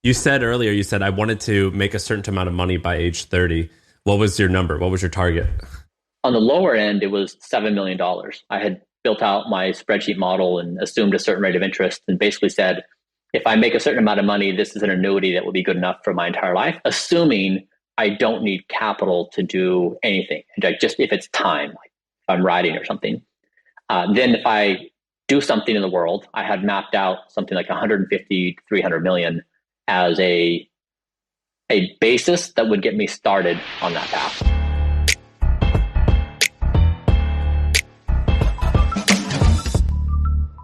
You said earlier, I wanted to make a certain amount of money by age 30. What was your number? What was your target? On the lower end, it was $7 million. I had built out my spreadsheet model and assumed a certain rate of interest and basically said, if I make a certain amount of money, this is an annuity that will be good enough for my entire life, assuming I don't need capital to do anything. Just if it's time, like if I'm riding or something. Then if I do something in the world, I had mapped out something like 150, 300 million as a basis that would get me started on that path.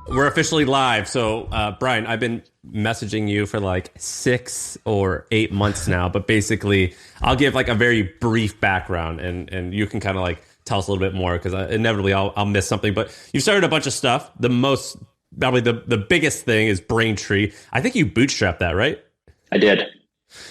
We're officially live. So, Bryan, I've been messaging you for like 6 or 8 months now, but basically I'll give like a very brief background and you can kind of like tell us a little bit more because inevitably I'll miss something. But you've started a bunch of stuff. Probably the biggest thing is Braintree. I think you bootstrapped that, right? I did.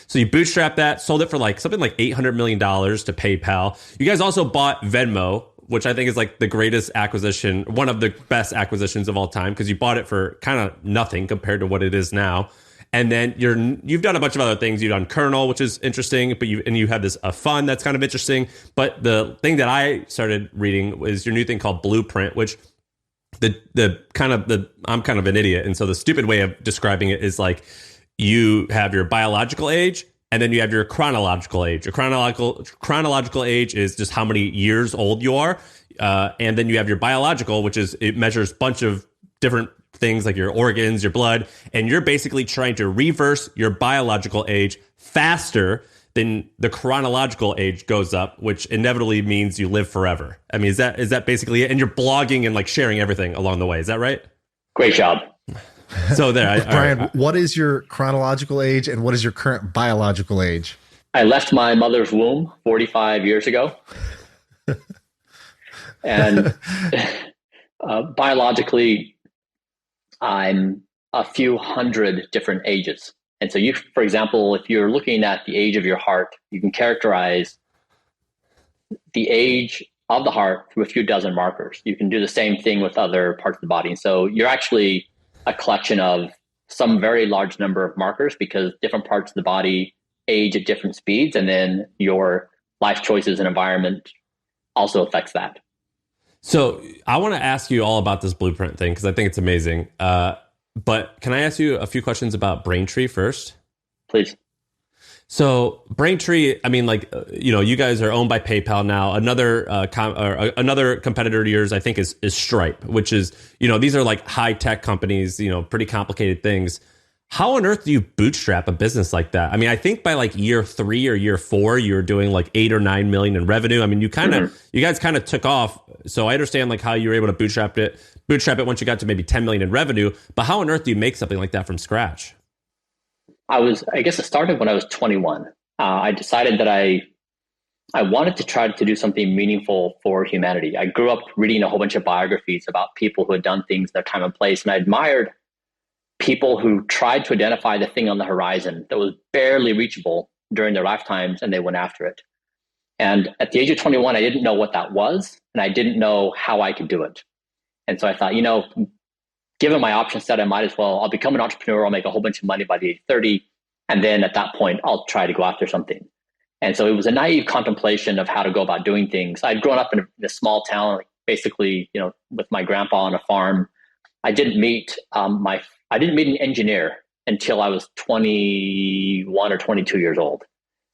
So you bootstrapped that, sold it for like something like $800 million to PayPal. You guys also bought Venmo, which I think is like the greatest acquisition, one of the best acquisitions of all time, because you bought it for kind of nothing compared to what it is now. And then you've done a bunch of other things. You've done Kernel, which is interesting, but you have this a fund that's kind of interesting. But the thing that I started reading was your new thing called Blueprint, which I'm kind of an idiot, and so the stupid way of describing it is like you have your biological age. And then you have your chronological age. Your chronological age is just how many years old you are. And then you have your biological, which is it measures a bunch of different things like your organs, your blood. And you're basically trying to reverse your biological age faster than the chronological age goes up, which inevitably means you live forever. I mean, is that basically it? And you're blogging and like sharing everything along the way. Is that right? Great job. So there, Bryan, what is your chronological age and what is your current biological age? I left my mother's womb 45 years ago. And biologically, I'm a few hundred different ages. And so for example, if you're looking at the age of your heart, you can characterize the age of the heart through a few dozen markers. You can do the same thing with other parts of the body. So you're actually a collection of some very large number of markers because different parts of the body age at different speeds, and then your life choices and environment also affects that. So I want to ask you all about this Blueprint thing because I think it's amazing. But can I ask you a few questions about Braintree first? Please. So Braintree, I mean, like, you guys are owned by PayPal now. Another competitor to yours, I think, is Stripe, which is, these are like high tech companies, pretty complicated things. How on earth do you bootstrap a business like that? I mean, I think by like year 3 or year 4, you're doing like 8 or 9 million in revenue. I mean, you guys kind of took off. So I understand like how you were able to bootstrap it once you got to maybe 10 million in revenue. But how on earth do you make something like that from scratch? I guess it started when I was 21. I decided that I wanted to try to do something meaningful for humanity. I grew up reading a whole bunch of biographies about people who had done things in their time and place, and I admired people who tried to identify the thing on the horizon that was barely reachable during their lifetimes, and they went after it. And at the age of 21, I didn't know what that was, and I didn't know how I could do it. And so I thought, given my option set, I'll become an entrepreneur. I'll make a whole bunch of money by the age of 30. And then at that point, I'll try to go after something. And so it was a naive contemplation of how to go about doing things. I'd grown up in a small town, like basically, with my grandpa on a farm. I didn't meet an engineer until I was 21 or 22 years old.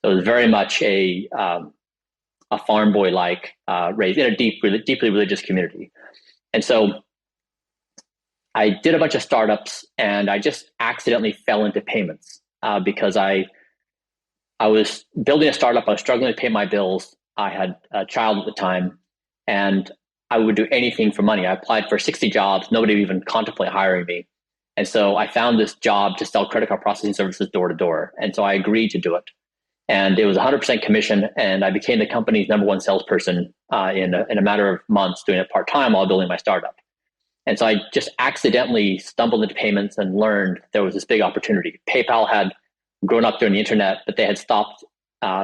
So it was very much a farm boy like raised in a deeply religious community. And so I did a bunch of startups, and I just accidentally fell into payments because I was building a startup. I was struggling to pay my bills. I had a child at the time, and I would do anything for money. I applied for 60 jobs. Nobody would even contemplate hiring me. And so I found this job to sell credit card processing services door to door. And so I agreed to do it. And it was 100% commission, and I became the company's #1 salesperson in a matter of months, doing it part-time while building my startup. And so I just accidentally stumbled into payments and learned there was this big opportunity. PayPal had grown up during the internet, but they had stopped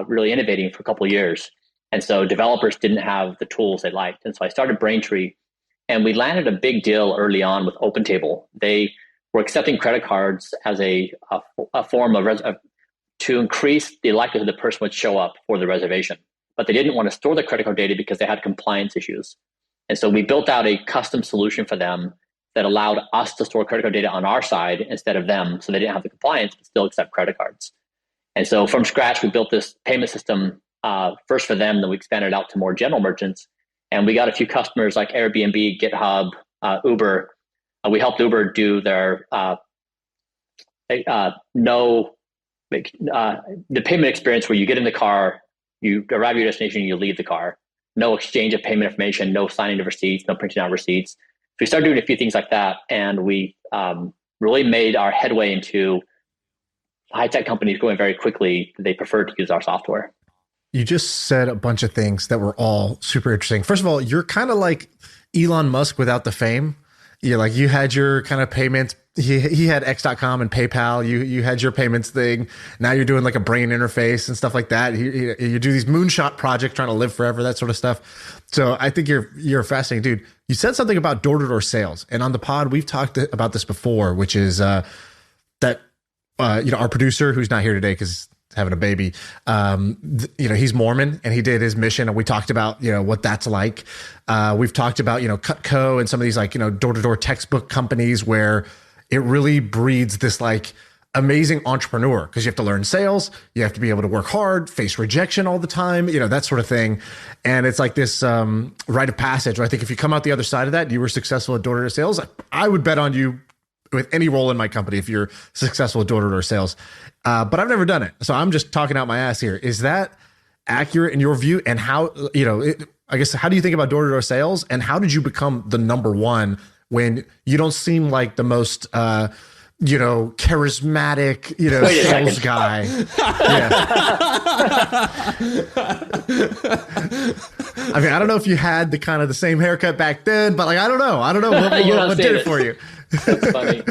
really innovating for a couple of years. And so developers didn't have the tools they liked. And so I started Braintree, and we landed a big deal early on with OpenTable. They were accepting credit cards as a form of to increase the likelihood the person would show up for the reservation. But they didn't want to store the credit card data because they had compliance issues. And so we built out a custom solution for them that allowed us to store credit card data on our side instead of them. So they didn't have the compliance, but still accept credit cards. And so from scratch, we built this payment system first for them, then we expanded out to more general merchants. And we got a few customers like Airbnb, GitHub, Uber. We helped Uber do their the payment experience where you get in the car, you arrive at your destination, you leave the car. No exchange of payment information, no signing of receipts, no printing out receipts. So we started doing a few things like that, and we really made our headway into high-tech companies growing very quickly. They preferred to use our software. You just said a bunch of things that were all super interesting. First of all, you're kind of like Elon Musk without the fame. You're like, you had your kind of payments. He had X.com and PayPal. You had your payments thing. Now you're doing like a brain interface and stuff like that. You do these moonshot projects, trying to live forever, that sort of stuff. So I think you're a fascinating dude. You said something about door-to-door sales, and on the pod we've talked about this before, which is that our producer, who's not here today because having a baby, he's Mormon, and he did his mission, and we talked about what that's like. We've talked about Cutco and some of these door-to-door textbook companies where it really breeds this amazing entrepreneur, because you have to learn sales, you have to be able to work hard, face rejection all the time, that sort of thing. And it's like this rite of passage where I think if you come out the other side of that, you were successful at door-to-door sales, I would bet on you with any role in my company if you're successful at door-to-door sales. But I've never done it, so I'm just talking out my ass here. Is that accurate in your view? And how, I guess, how do you think about door-to-door sales, and how did you become the number one when you don't seem like the most charismatic, sales guy? Yeah. I mean, I don't know if you had the same haircut back then, but I don't know what did it for you. That's funny.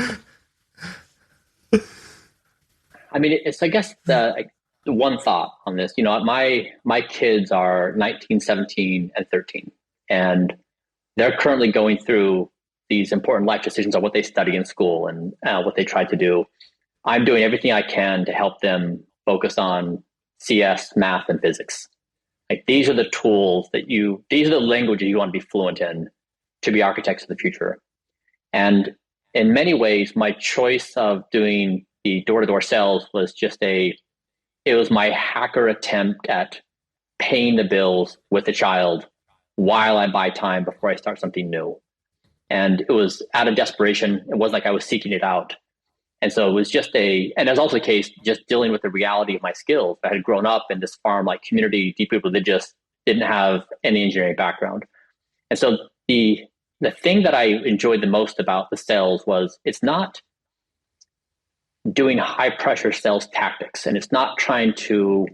I mean, it's, I guess, the one thought on this. My kids are 19, 17, and 13, and they're currently going through these important life decisions on what they study in school and what they try to do. I'm doing everything I can to help them focus on CS, math, and physics. These are the tools these are the languages you want to be fluent in to be architects of the future. And in many ways, my choice of doing the door-to-door sales was it was my hacker attempt at paying the bills with the child while I buy time before I start something new. And it was out of desperation. It wasn't like I was seeking it out. And so it was and as also the case, just dealing with the reality of my skills. I had grown up in this farm-like community, deeply religious, didn't have any engineering background. And so the thing that I enjoyed the most about the sales was it's not doing high pressure sales tactics, and it's not trying to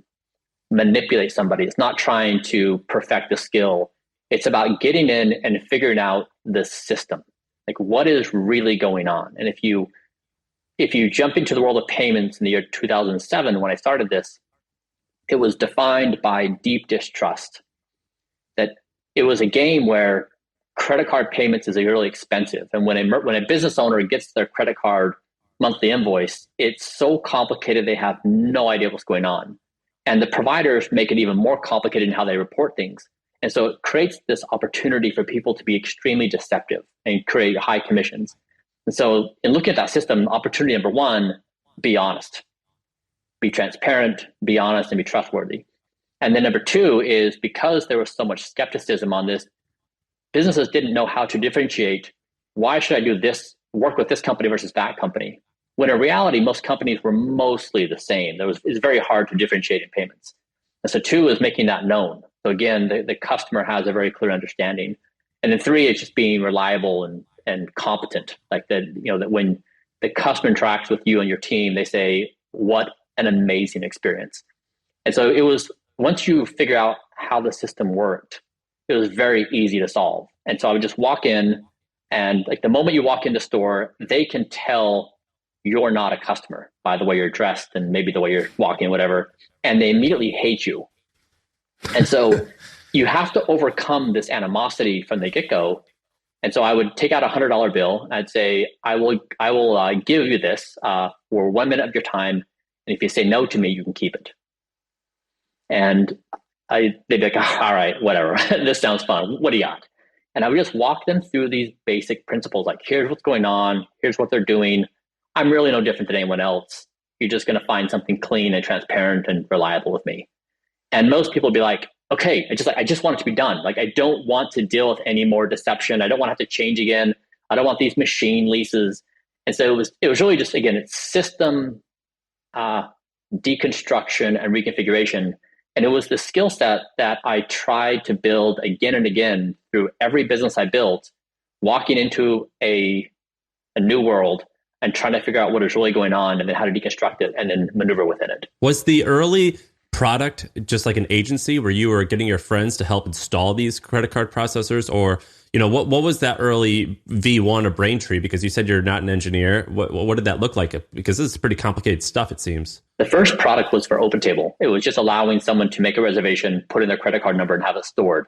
manipulate somebody. It's not trying to perfect the skill. It's about getting in and figuring out the system, what is really going on. And if you jump into the world of payments in the year 2007, when I started this, it was defined by deep distrust. That it was a game where credit card payments is really expensive, and when a business owner gets their credit card monthly invoice, it's so complicated they have no idea what's going on, and the providers make it even more complicated in how they report things. And so it creates this opportunity for people to be extremely deceptive and create high commissions. And so in looking at that system, opportunity number one, be honest, be transparent, be honest, and be trustworthy. And then number two is, because there was so much skepticism on this, businesses didn't know how to differentiate. Why should I do this, work with this company versus that company? When in reality, most companies were mostly the same. It's very hard to differentiate in payments. And so two is making that known. So again, the customer has a very clear understanding. And then three is just being reliable and competent. That when the customer interacts with you and your team, they say, what an amazing experience. And so it was, once you figure out how the system worked, it was very easy to solve. And so I would just walk in, and the moment you walk in the store, they can tell you're not a customer by the way you're dressed and maybe the way you're walking, whatever. And they immediately hate you. And so you have to overcome this animosity from the get-go And so I would take out $100 bill. And I'd say, I will give you this for 1 minute of your time. And if you say no to me, you can keep it. And they'd be like, all right, whatever. This sounds fun. What do you got? And I would just walk them through these basic principles. Like, here's what's going on. Here's what they're doing. I'm really no different than anyone else. You're just going to find something clean and transparent and reliable with me. And most people would be like, okay, I just want it to be done. Like, I don't want to deal with any more deception. I don't want to have to change again. I don't want these machine leases. And so it was really just, again, it's system deconstruction and reconfiguration. And it was the skill set that I tried to build again and again through every business I built, walking into a new world and trying to figure out what is really going on and then how to deconstruct it and then maneuver within it. Was the early product just like an agency where you were getting your friends to help install these credit card processors? Or, what was that early V1 of Braintree? Because you said you're not an engineer. What did that look like? Because this is pretty complicated stuff, it seems. The first product was for OpenTable. It was just allowing someone to make a reservation, put in their credit card number, and have it stored.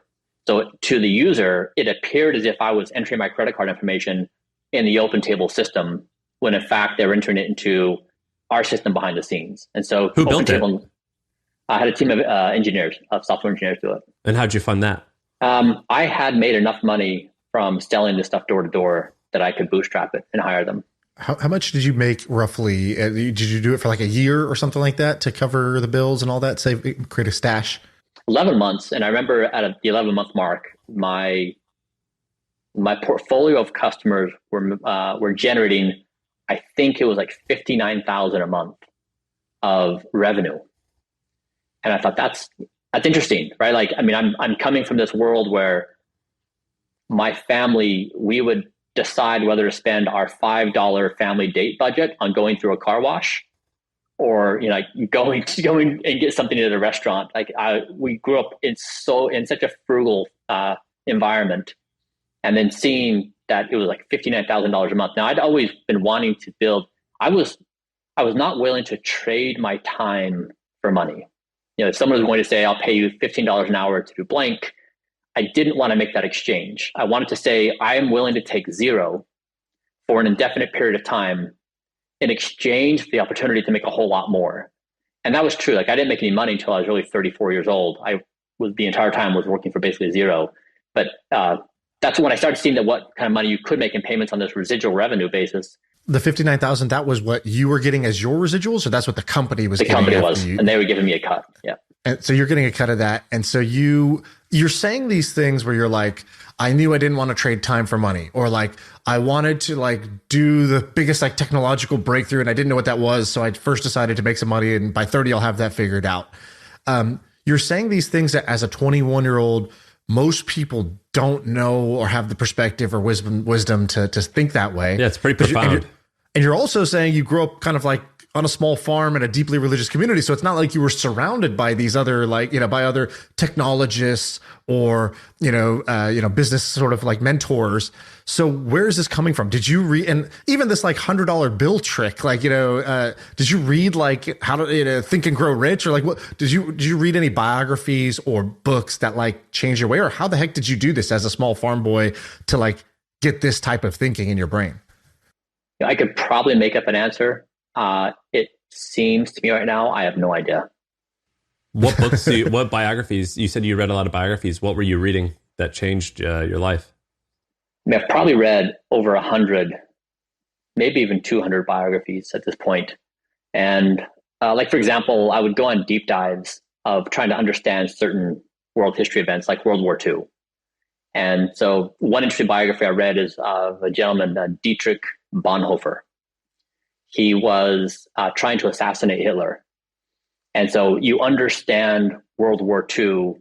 So to the user, it appeared as if I was entering my credit card information in the OpenTable system, when in fact they were entering it into our system behind the scenes. And so who built it? I had a team of engineers, of software engineers do it. And how'd you fund that? I had made enough money from selling this stuff door to door that I could bootstrap it and hire them. How much did you make roughly? Did you do it for like a year or something like that to cover the bills and all that? Save, create a stash? 11 months. And I remember at the 11-month mark, my portfolio of customers were generating, I think it was like $59,000 a month of revenue. And I thought that's interesting, right? Like, I mean, I'm coming from this world where my family, we would decide whether to spend our $5 family date budget on going through a car wash, or like going and get something at a restaurant. Like we grew up in such a frugal environment, and then seeing that it was like $59,000 a month. Now, I'd always been wanting to build. I was not willing to trade my time for money. If someone was going to say, I'll pay you $15 an hour to do blank, I didn't want to make that exchange. I wanted to say, I am willing to take zero for an indefinite period of time in exchange for the opportunity to make a whole lot more. And that was true. Like, I didn't make any money until I was really 34 years old. I was the entire time was working for basically zero. But that's when I started seeing that what kind of money you could make in payments on this residual revenue basis. The $59,000, that was what you were getting as your residuals, or that's what the company was getting? The company was, and they were giving me a cut. Yeah. And so you're getting a cut of that. And so you're saying these things where you're like, I knew I didn't want to trade time for money, or like I wanted to like do the biggest like technological breakthrough and I didn't know what that was. So I first decided to make some money, and by 30, I'll have that figured out. You're saying these things that as a 21-year-old, most people don't know or have the perspective or wisdom to think that way. Yeah, it's pretty profound. And you're also saying you grew up kind of like on a small farm in a deeply religious community. So it's not like you were surrounded by these other, like, by other technologists or, business sort of like mentors. So where is this coming from? Did you read, and even this like $100 bill trick, like, did you read like how to Think and Grow Rich, or like what, did you read any biographies or books that like changed your way, or how the heck did you do this as a small farm boy to like get this type of thinking in your brain? I could probably make up an answer. It seems to me right now, I have no idea. What books, what biographies? You said you read a lot of biographies. What were you reading that changed your life? I mean, I've probably read over 100, maybe even 200 biographies at this point. And like, for example, I would go on deep dives of trying to understand certain world history events like World War II. And so one interesting biography I read is of a gentleman, Dietrich Bonhoeffer. He was trying to assassinate Hitler. And so you understand World War II,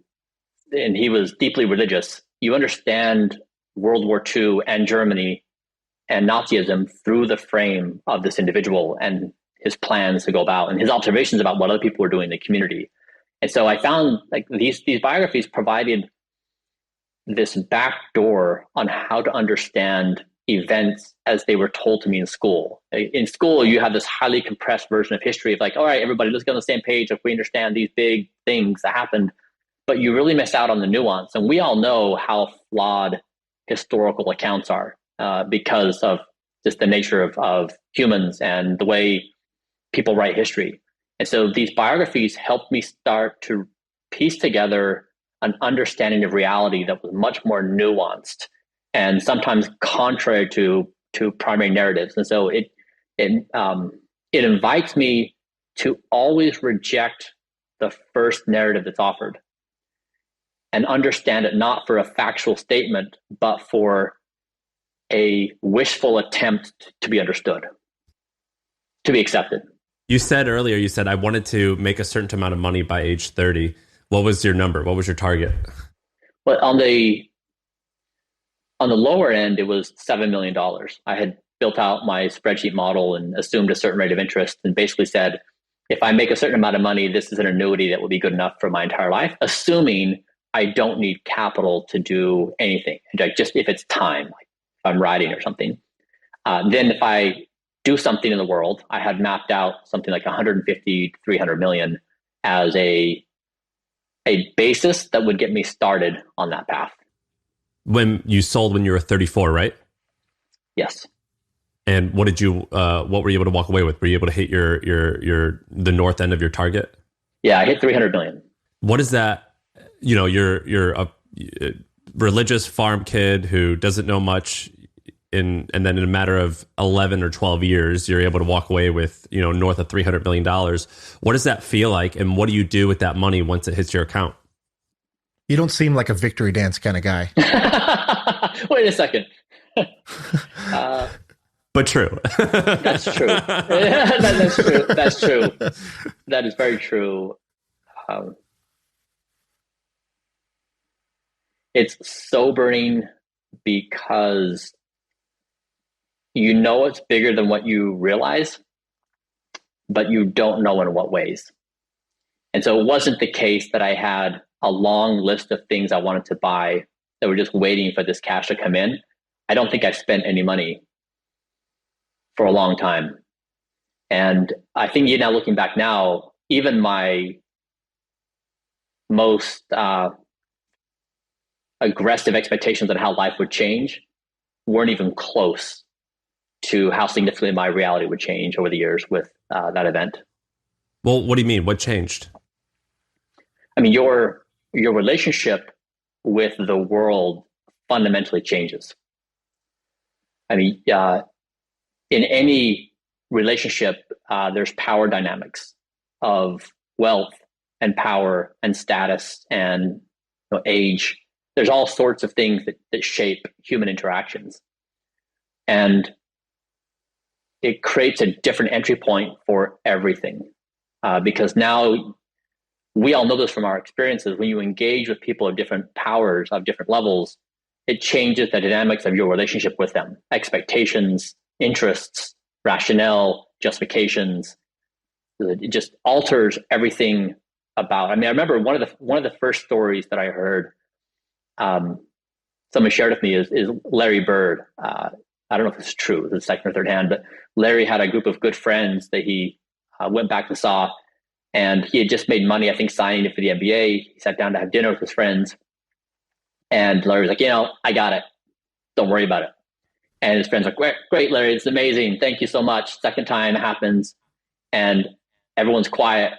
and he was deeply religious. You understand World War II and Germany and Nazism through the frame of this individual and his plans to go about and his observations about what other people were doing in the community. And so I found like these biographies provided this back door on how to understand events as they were told to me in school. In school, you have this highly compressed version of history of like, all right, everybody, let's get on the same page if we understand these big things that happened. But you really miss out on the nuance. And we all know how flawed historical accounts are, because of just the nature of humans and the way people write history. And so these biographies helped me start to piece together an understanding of reality that was much more nuanced and sometimes contrary to primary narratives. And so it invites me to always reject the first narrative that's offered and understand it not for a factual statement, but for a wishful attempt to be understood, to be accepted. You said earlier, I wanted to make a certain amount of money by age 30. What was your number? What was your target? Well, on the lower end, it was $7 million. I had built out my spreadsheet model and assumed a certain rate of interest and basically said, if I make a certain amount of money, this is an annuity that will be good enough for my entire life, assuming I don't need capital to do anything. Like just if it's time, like if I'm writing or something. Then if I do something in the world, I had mapped out something like 150, 300 million as a basis that would get me started on that path. When you sold when you were 34, right? Yes. And what were you able to walk away with? Were you able to hit the north end of your target? Yeah, I hit 300 million. What is that? You're a religious farm kid who doesn't know much, and then in a matter of 11 or 12 years, you're able to walk away with, north of $300 million. What does that feel like? And what do you do with that money once it hits your account? You don't seem like a victory dance kind of guy. Wait a second. But true. That's true. That's true. That's true. That is very true. It's sobering because it's bigger than what you realize, but you don't know in what ways. And so it wasn't the case that I had a long list of things I wanted to buy that were just waiting for this cash to come in. I don't think I've spent any money for a long time. And I think now looking back now, even my most aggressive expectations on how life would change weren't even close to how significantly my reality would change over the years with that event. Well, what do you mean? What changed? I mean, your relationship with the world fundamentally changes. I mean, in any relationship, there's power dynamics of wealth and power and status and age. There's all sorts of things that shape human interactions. And it creates a different entry point for everything. Because now we all know this from our experiences. When you engage with people of different powers, of different levels, it changes the dynamics of your relationship with them. Expectations, interests, rationale, justifications. It just alters everything about. I mean, I remember one of the first stories that I heard. Someone shared with me is Larry Bird. I don't know if it's true, it's second or third hand, but Larry had a group of good friends that he went back and saw, and he had just made money, I think, signing it for the NBA. He sat down to have dinner with his friends, and Larry was like, I got it. Don't worry about it. And his friends were like, great, Larry, it's amazing. Thank you so much. Second time happens, and everyone's quiet,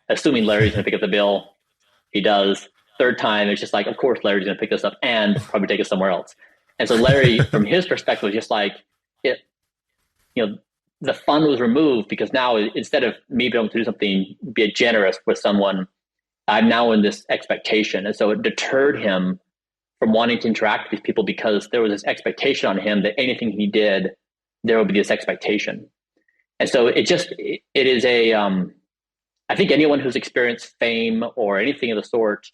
assuming Larry's going to pick up the bill. He does. Third time, it's just like, of course, Larry's going to pick this up and probably take us somewhere else. And so Larry, from his perspective, was just like, the fun was removed because now instead of me being able to do something, be generous with someone, I'm now in this expectation. And so it deterred him from wanting to interact with these people because there was this expectation on him that anything he did, there would be this expectation. And so it is I think anyone who's experienced fame or anything of the sort,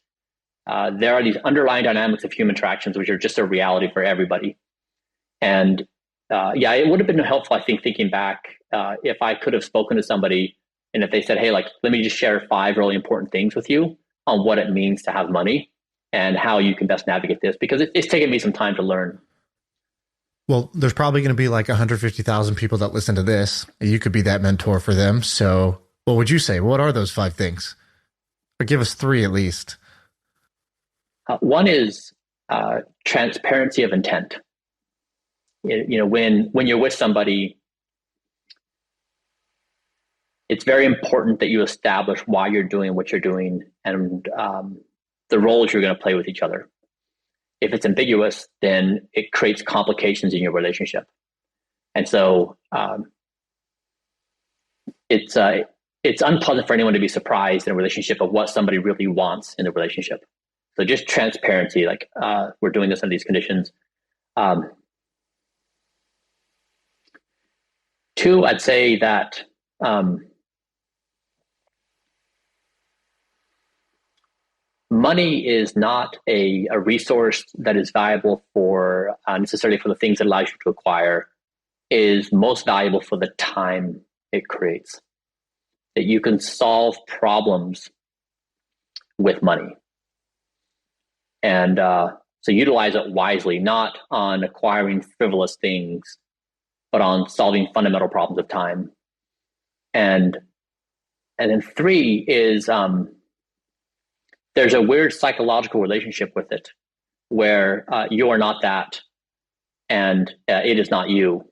there are these underlying dynamics of human interactions, which are just a reality for everybody. And it would have been helpful, I think, thinking back, if I could have spoken to somebody and if they said, hey, let me just share 5 really important things with you on what it means to have money and how you can best navigate this, because it's taken me some time to learn. Well, there's probably going to be like 150,000 people that listen to this. You could be that mentor for them. So what would you say? What are those 5 things? Or give us 3 at least. One is transparency of intent. When you're with somebody, it's very important that you establish why you're doing what you're doing and the roles you're going to play with each other. If it's ambiguous, then it creates complications in your relationship. And so it's unpleasant for anyone to be surprised in a relationship of what somebody really wants in the relationship. So just transparency, like we're doing this under these conditions. Two, I'd say that money is not a resource that is valuable for necessarily for the things it allows you to acquire. Is most valuable for the time it creates. That you can solve problems with money. And so utilize it wisely, not on acquiring frivolous things, but on solving fundamental problems of time. And then three is there's a weird psychological relationship with it where you are not that and it is not you.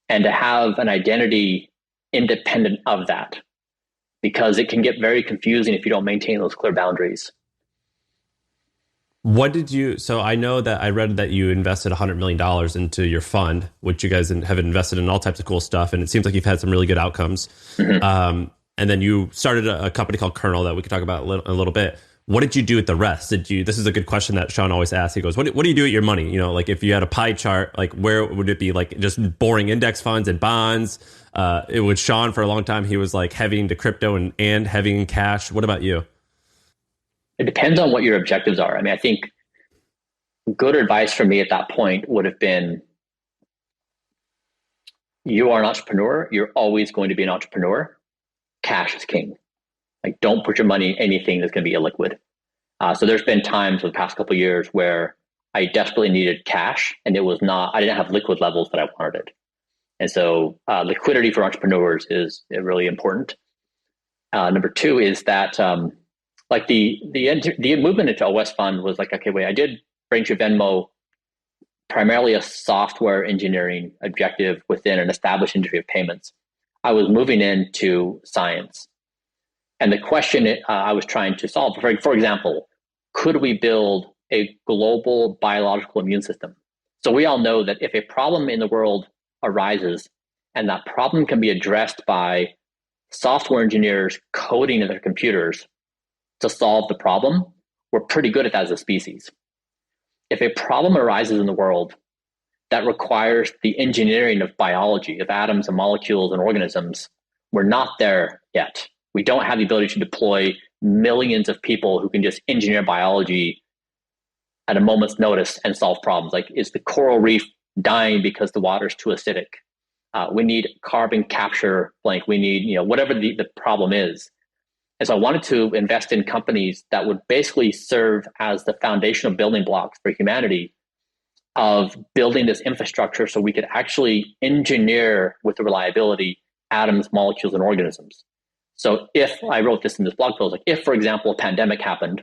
And to have an identity independent of that, because it can get very confusing if you don't maintain those clear boundaries. So I know that I read that you invested $100 million into your fund, which you guys have invested in all types of cool stuff. And it seems like you've had some really good outcomes. Mm-hmm. And then you started a company called Kernel that we could talk about a little bit. What did you do with the rest? This is a good question that Shaan always asks. He goes, what do you do with your money? You know, like if you had a pie chart, like where would it be? Like just boring index funds and bonds? It was Shaan for a long time. He was like heavy into crypto and heavy in cash. What about you? It depends on what your objectives are. I mean, I think good advice for me at that point would have been, you are an entrepreneur. You're always going to be an entrepreneur. Cash is king. Like, don't put your money in anything that's going to be illiquid. So there's been times in the past couple of years where I desperately needed cash, and I didn't have liquid levels that I wanted it. And so liquidity for entrepreneurs is really important. Number two is that like the movement into OS Fund was like, okay, wait, I did Braintree Venmo primarily a software engineering objective within an established industry of payments. I was moving into science. And the question I was trying to solve, for example, could we build a global biological immune system? So we all know that if a problem in the world arises and that problem can be addressed by software engineers coding in their computers to solve the problem, we're pretty good at that as a species. If a problem arises in the world that requires the engineering of biology, of atoms and molecules and organisms, we're not there yet. We don't have the ability to deploy millions of people who can just engineer biology at a moment's notice and solve problems. Like, is the coral reef dying because the water is too acidic? We need carbon capture blank. We need, whatever the problem is. And so I wanted to invest in companies that would basically serve as the foundational building blocks for humanity of building this infrastructure so we could actually engineer with the reliability atoms, molecules, and organisms. So if I wrote this in this blog post, like if, for example, a pandemic happened,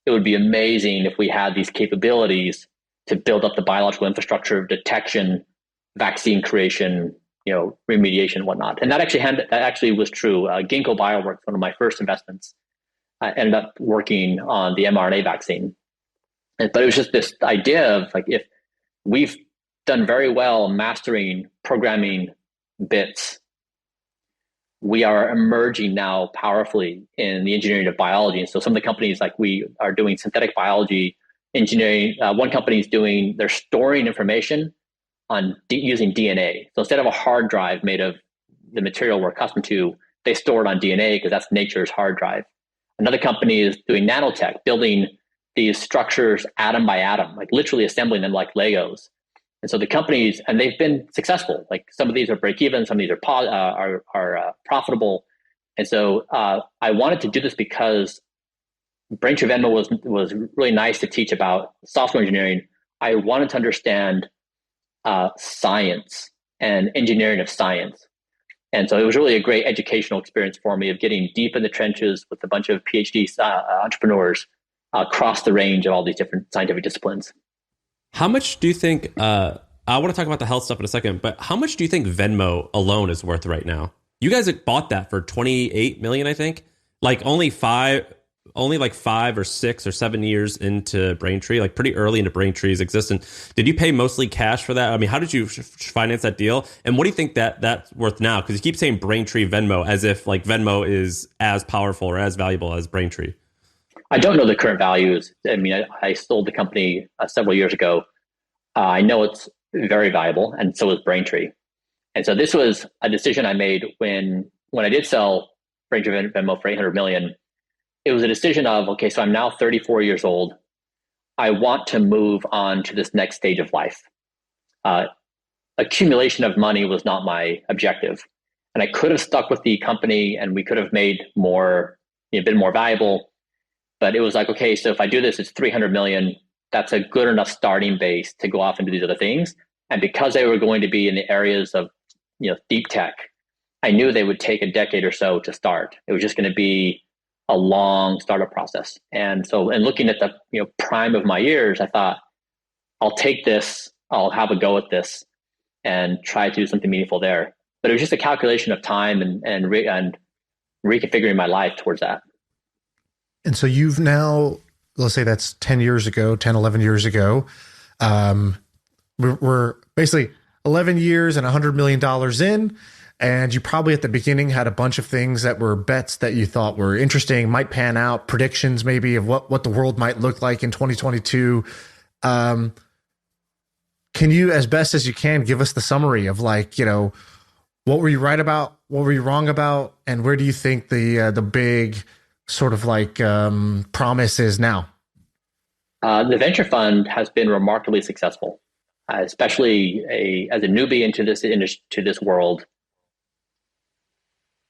it would be amazing if we had these capabilities to build up the biological infrastructure of detection, vaccine creation, remediation, and whatnot. And that actually was true. Ginkgo Bioworks, one of my first investments, ended up working on the mRNA vaccine. But it was just this idea of like, if we've done very well mastering programming bits, we are emerging now powerfully in the engineering of biology. And so some of the companies, like we are doing synthetic biology engineering. One company is they're storing information on using DNA. So instead of a hard drive made of the material we're accustomed to, they store it on DNA because that's nature's hard drive. Another company is doing nanotech, building these structures atom by atom, like literally assembling them like Legos. And so the companies, and they've been successful. Like some of these are break even, some of these are profitable. And so I wanted to do this because Braintree Venmo was really nice to teach about software engineering. I wanted to understand science and engineering of science. And so it was really a great educational experience for me of getting deep in the trenches with a bunch of PhD entrepreneurs across the range of all these different scientific disciplines. How much do you think, I want to talk about the health stuff in a second, but how much do you think Venmo alone is worth right now? You guys bought that for 28 million, I think. Like only like 5 or 6 or 7 years into Braintree, like pretty early into Braintree's existence. Did you pay mostly cash for that? I mean, how did you finance that deal? And what do you think that's worth now? Because you keep saying Braintree Venmo as if like Venmo is as powerful or as valuable as Braintree. I don't know the current values. I mean, I sold the company several years ago. I know it's very valuable, and so is Braintree. And so this was a decision I made when I did sell Braintree Venmo for 800 million. It was a decision of, okay, so I'm now 34 years old. I want to move on to this next stage of life. Accumulation of money was not my objective. And I could have stuck with the company and we could have made more, been more valuable. But it was like, okay, so if I do this, it's 300 million. That's a good enough starting base to go off and do these other things. And because they were going to be in the areas of deep tech, I knew they would take a decade or so to start. It was just going to be a long startup process. And so, and looking at the prime of my years, I thought, I'll take this, I'll have a go at this and try to do something meaningful there. But it was just a calculation of time and reconfiguring my life towards that. And so you've now, let's say that's 10 years ago, 10, 11 years ago. We're basically 11 years and $100 million in. And you probably at the beginning had a bunch of things that were bets that you thought were interesting, might pan out, predictions maybe of what the world might look like in 2022. Can you, as best as you can, give us the summary of what were you right about, what were you wrong about, and where do you think the big sort of promise is now? The venture fund has been remarkably successful, especially as a newbie into this world.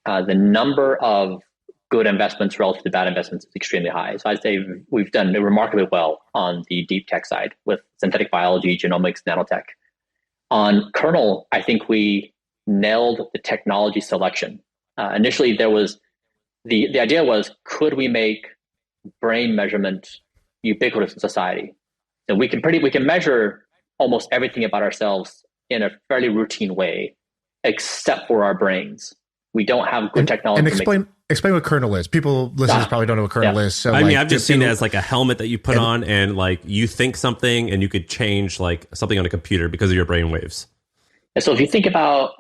The number of good investments relative to bad investments is extremely high. So I'd say we've done remarkably well on the deep tech side with synthetic biology, genomics, nanotech. On Kernel, I think we nailed the technology selection. Initially, there was the idea was, could we make brain measurement ubiquitous in society? So we can measure almost everything about ourselves in a fairly routine way, except for our brains. We don't have good technology. And explain what Kernel is. People listeners probably don't know what Kernel is. So I've just seen it as like a helmet that you put on, and like you think something, and you could change like something on a computer because of your brain waves. And so if you think about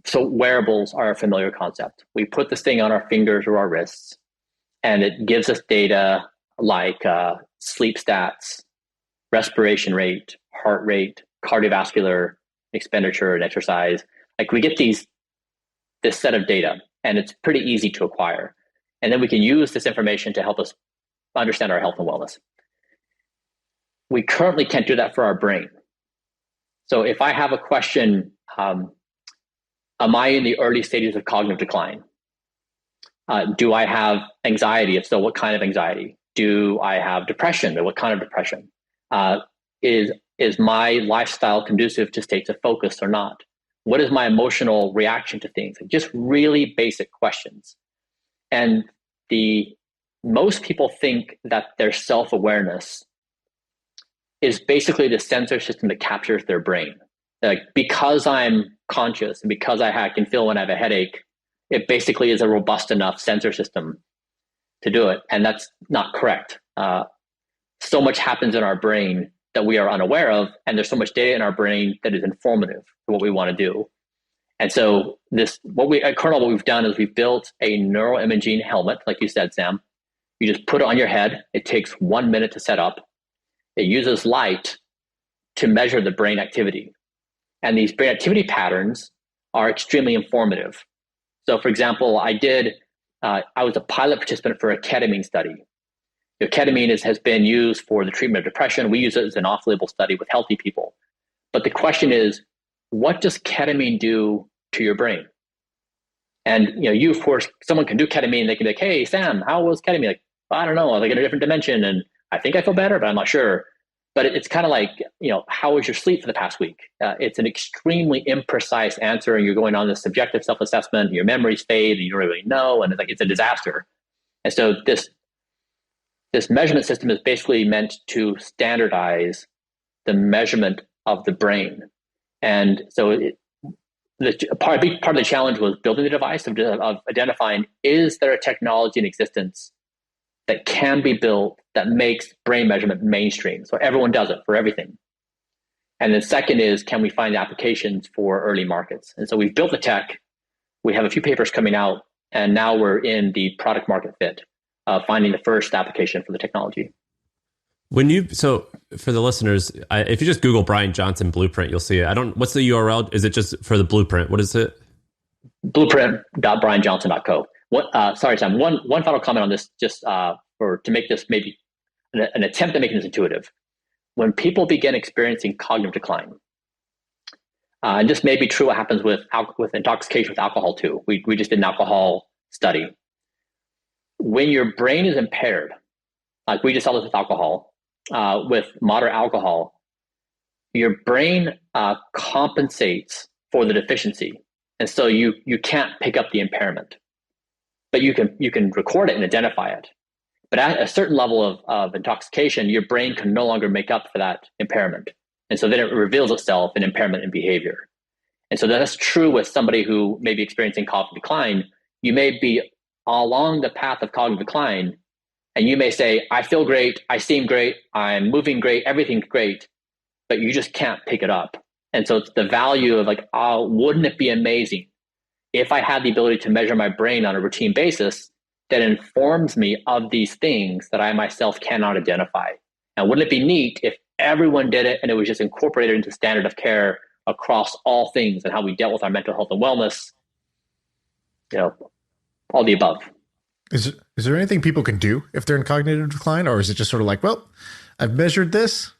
so wearables are a familiar concept. We put this thing on our fingers or our wrists, and it gives us data like sleep stats, respiration rate, heart rate, cardiovascular expenditure, and exercise. Like we get this set of data, and it's pretty easy to acquire. And then we can use this information to help us understand our health and wellness. We currently can't do that for our brain. So if I have a question, am I in the early stages of cognitive decline? Do I have anxiety? If so, what kind of anxiety? Do I have depression? Or what kind of depression? Is my lifestyle conducive to states of focus or not? What is my emotional reaction to things? Just really basic questions. And most people think that their self-awareness is basically the sensor system that captures their brain. Like, because I'm conscious and because I can feel when I have a headache, it basically is a robust enough sensor system to do it. And that's not correct. So much happens in our brain that we are unaware of, and there's so much data in our brain that is informative to what we want to do. And so at Kernel, what we've done is we've built a neuroimaging helmet, like you said, Sam. You just put it on your head. It takes 1 minute to set up. It uses light to measure the brain activity. And these brain activity patterns are extremely informative. So for example, I was a pilot participant for a ketamine study. Ketamine has been used for the treatment of depression. We use it as an off-label study with healthy people. But the question is, what does ketamine do to your brain? And you, of course, someone can do ketamine. They can be like, "Hey, Sam, how was ketamine?" Like, I don't know. I was like in a different dimension, and I think I feel better, but I'm not sure. But it's kind of like, how was your sleep for the past week? It's an extremely imprecise answer, and you're going on this subjective self-assessment. Your memories fade, and you don't really know, and it's a disaster. And so this this measurement system is basically meant to standardize the measurement of the brain. And so a big part of the challenge was building the device of identifying, is there a technology in existence that can be built that makes brain measurement mainstream? So everyone does it for everything. And then second is, can we find applications for early markets? And so we've built the tech. We have a few papers coming out, and now we're in the product market fit, finding the first application for the technology. So for the listeners, if you just Google Bryan Johnson blueprint, you'll see it. What's the URL? Is it just for the blueprint? What is it? Blueprint.bryanjohnson.co. Sorry, Sam, one final comment on this, just to make this maybe an attempt at making this intuitive. When people begin experiencing cognitive decline, and this may be true what happens with intoxication with alcohol too. We just did an alcohol study. When your brain is impaired, like we just saw this with alcohol, with moderate alcohol, your brain compensates for the deficiency. And so you can't pick up the impairment, but you can record it and identify it. But at a certain level of intoxication, your brain can no longer make up for that impairment. And so then it reveals itself in impairment in behavior. And so that's true with somebody who may be experiencing cognitive decline. You may be along the path of cognitive decline, and you may say, I feel great, I seem great, I'm moving great, everything's great, but you just can't pick it up. And so it's the value of like, oh, wouldn't it be amazing if I had the ability to measure my brain on a routine basis that informs me of these things that I myself cannot identify? And wouldn't it be neat if everyone did it and it was just incorporated into standard of care across all things and how we dealt with our mental health and wellness, all the above. Is there anything people can do if they're in cognitive decline, or is it just sort of like, well, I've measured this,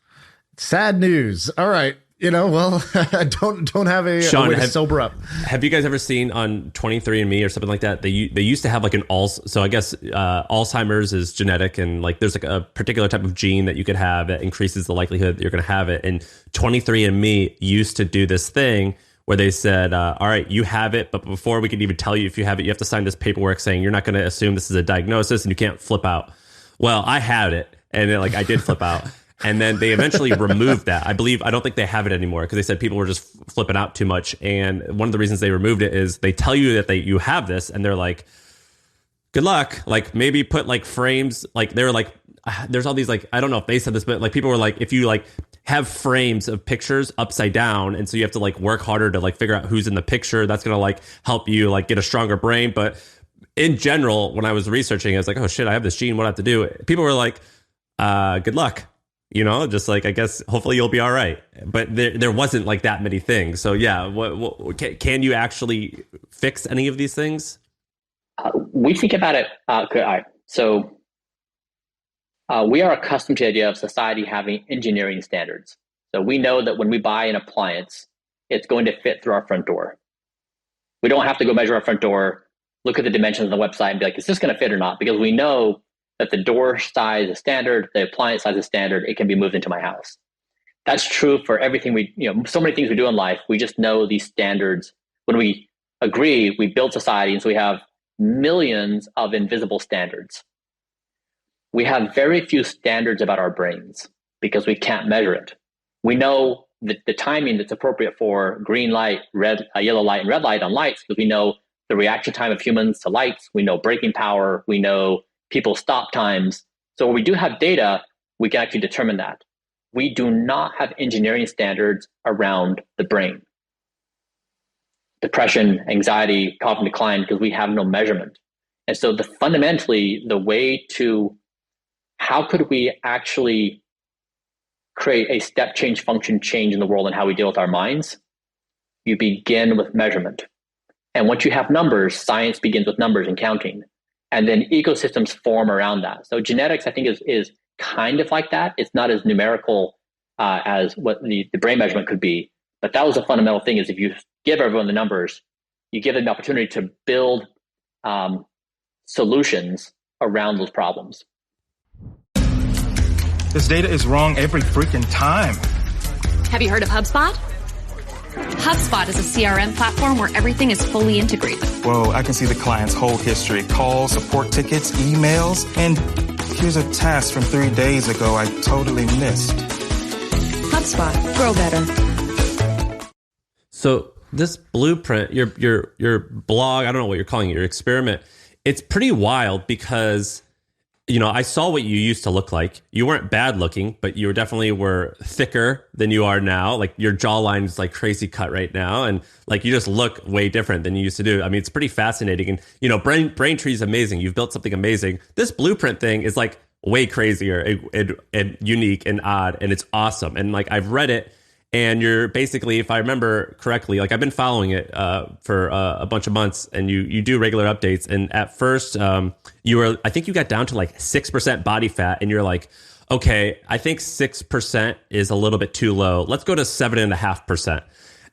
sad news. All right. I don't have a Shaan, way to sober up. Have you guys ever seen on 23andMe or something like that? They used to have like so I guess Alzheimer's is genetic, and like there's like a particular type of gene that you could have that increases the likelihood that you're going to have it. And 23andMe used to do this thing where they said, all right, you have it, but before we could even tell you if you have it, you have to sign this paperwork saying you're not going to assume this is a diagnosis and you can't flip out. Well, I had it, and then, I did flip out. And then they eventually removed that. I don't think they have it anymore because they said people were just flipping out too much. And one of the reasons they removed it is they tell you that you have this, and they're like, good luck. Like, maybe put like frames, like they're like, there's all these, like, I don't know if they said this, but like people were like, if you like have frames of pictures upside down, and so you have to like work harder to like figure out who's in the picture, that's going to like help you like get a stronger brain. But in general, when I was researching, I was like, oh shit, I have this gene. What do I have to do? People were like, good luck. Just like, I guess, hopefully you'll be all right. But there wasn't like that many things. So yeah, can you actually fix any of these things? We think about it. So we are accustomed to the idea of society having engineering standards. So we know that when we buy an appliance, it's going to fit through our front door. We don't have to go measure our front door, look at the dimensions on the website and be like, is this going to fit or not? Because we know that the door size is standard, the appliance size is standard, it can be moved into my house. That's true for everything so many things we do in life. We just know these standards. When we agree, we build society, and so we have millions of invisible standards. We have very few standards about our brains because we can't measure it. We know the timing that's appropriate for green light, yellow light, and red light on lights because we know the reaction time of humans to lights. We know braking power. We know people's stop times. So when we do have data, we can actually determine that. We do not have engineering standards around the brain. Depression, anxiety, cognitive decline, because we have no measurement. And so fundamentally, the way how could we actually create a step change function change in the world and how we deal with our minds? You begin with measurement. And once you have numbers, science begins with numbers and counting. And then ecosystems form around that. So genetics, I think, is kind of like that. It's not as numerical as what the brain measurement could be. But that was a fundamental thing, is if you give everyone the numbers, you give them the opportunity to build solutions around those problems. This data is wrong every freaking time. Have you heard of HubSpot? HubSpot is a CRM platform where everything is fully integrated. Whoa, I can see the client's whole history, calls, support tickets, emails, and here's a task from 3 days ago I totally missed. HubSpot, grow better. So this blueprint, your blog, I don't know what you're calling it, your experiment, it's pretty wild because, you know, I saw what you used to look like. You weren't bad looking, but you definitely were thicker than you are now. Like your jawline is like crazy cut right now. And like you just look way different than you used to do. I mean, it's pretty fascinating. And, you know, Braintree is amazing. You've built something amazing. This blueprint thing is like way crazier and unique and odd. And it's awesome. And like I've read it. And you're basically, if I remember correctly, like I've been following it for a bunch of months, and you do regular updates. And at first, I think you got down to like 6% body fat, and you're like, okay, I think 6% is a little bit too low. Let's go to 7.5%.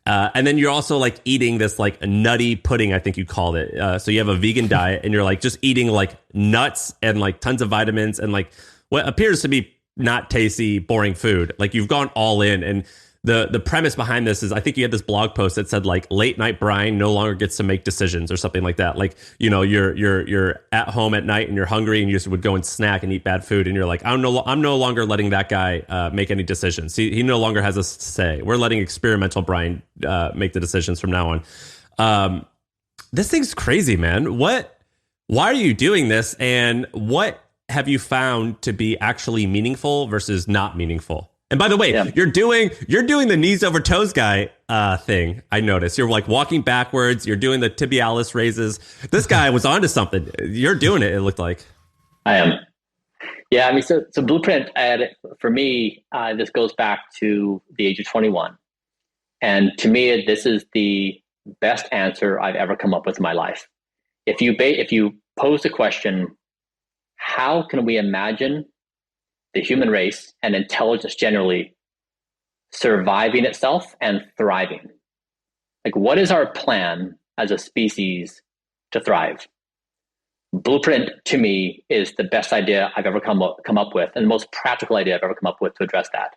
And then you're also like eating this like nutty pudding, I think you called it. So you have a vegan diet, and you're like just eating like nuts and like tons of vitamins and like what appears to be not tasty, boring food. Like you've gone all in. And the premise behind this is, I think you had this blog post that said like late night Bryan no longer gets to make decisions or something like that. Like, you know, you're at home at night and you're hungry and you just would go and snack and eat bad food. And you're like, I'm no longer letting that guy make any decisions. He no longer has a say. We're letting experimental Bryan make the decisions from now on. This thing's crazy, man. Why are you doing this? And what have you found to be actually meaningful versus not meaningful? And by the way, you're doing the knees over toes guy thing. I noticed you're like walking backwards. You're doing the tibialis raises. This guy was onto something. You're doing it. It looked like. I am. Yeah, I mean, so Blueprint for me, this goes back to the age of 21, and to me, this is the best answer I've ever come up with in my life. If you pose the question, how can we imagine the human race and intelligence generally surviving itself and thriving? Like, what is our plan as a species to thrive? Blueprint, to me, is the best idea I've ever come up with, and the most practical idea I've ever come up with to address that.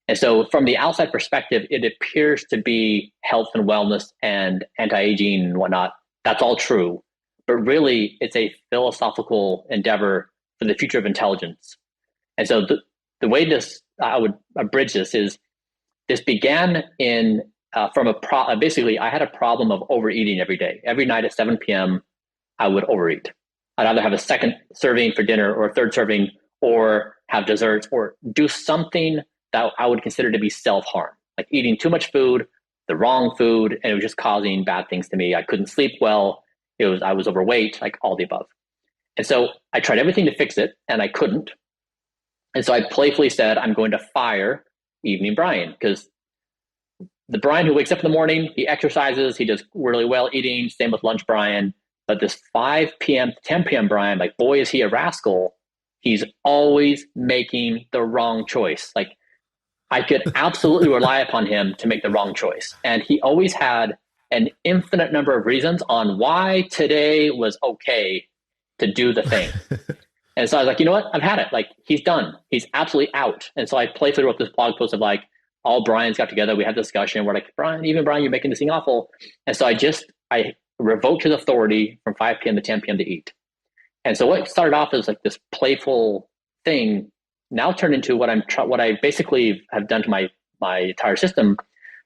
And so from the outside perspective, it appears to be health and wellness and anti-aging and whatnot. That's all true. But really, it's a philosophical endeavor for the future of intelligence. And so the way I would abridge this is, this began in basically I had a problem of overeating every day. Every night at 7 p.m. I would overeat. I'd either have a second serving for dinner or a third serving, or have desserts, or do something that I would consider to be self-harm, like eating too much food, the wrong food, and it was just causing bad things to me. I couldn't sleep well. I was overweight, like all the above. And so I tried everything to fix it, and I couldn't. And so I playfully said, I'm going to fire Evening Bryan, because the Bryan who wakes up in the morning, he exercises, he does really well eating, same with lunch Bryan. But this 5 p.m. to 10 p.m. Bryan, like, boy, is he a rascal. He's always making the wrong choice. Like, I could absolutely rely upon him to make the wrong choice. And he always had an infinite number of reasons on why today was okay to do the thing. And so I was like, you know what? I've had it. Like, he's done. He's absolutely out. And so I playfully wrote this blog post of like, all Bryans got together. We had a discussion. We're like, Bryan, you're making this thing awful. And so I revoked his authority from 5 p.m. to 10 p.m. to eat. And so what started off as like this playful thing now turned into what I basically have done to my entire system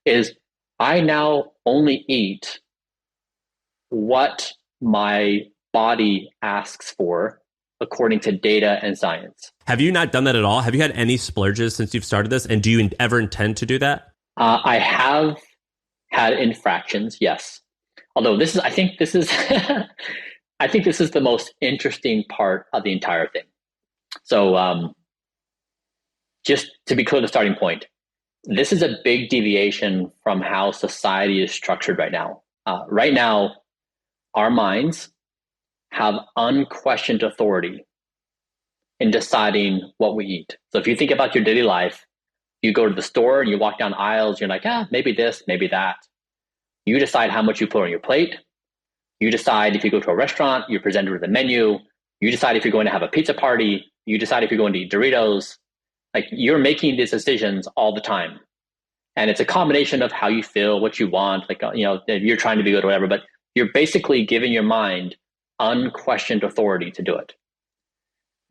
is I now only eat what my body asks for according to data and science. Have you not done that at all? Have you had any splurges since you've started this? And do you ever intend to do that? I have had infractions, yes. Although I think this is the most interesting part of the entire thing. So just to be clear, the starting point, this is a big deviation from how society is structured right now. Right now, our minds have unquestioned authority in deciding what we eat. So if you think about your daily life, you go to the store and you walk down aisles, you're like, maybe this, maybe that. You decide how much you put on your plate. You decide if you go to a restaurant, you're presented with a menu. You decide if you're going to have a pizza party. You decide if you're going to eat Doritos. Like, you're making these decisions all the time. And it's a combination of how you feel, what you want, like, you're trying to be good or whatever, but you're basically giving your mind unquestioned authority to do it.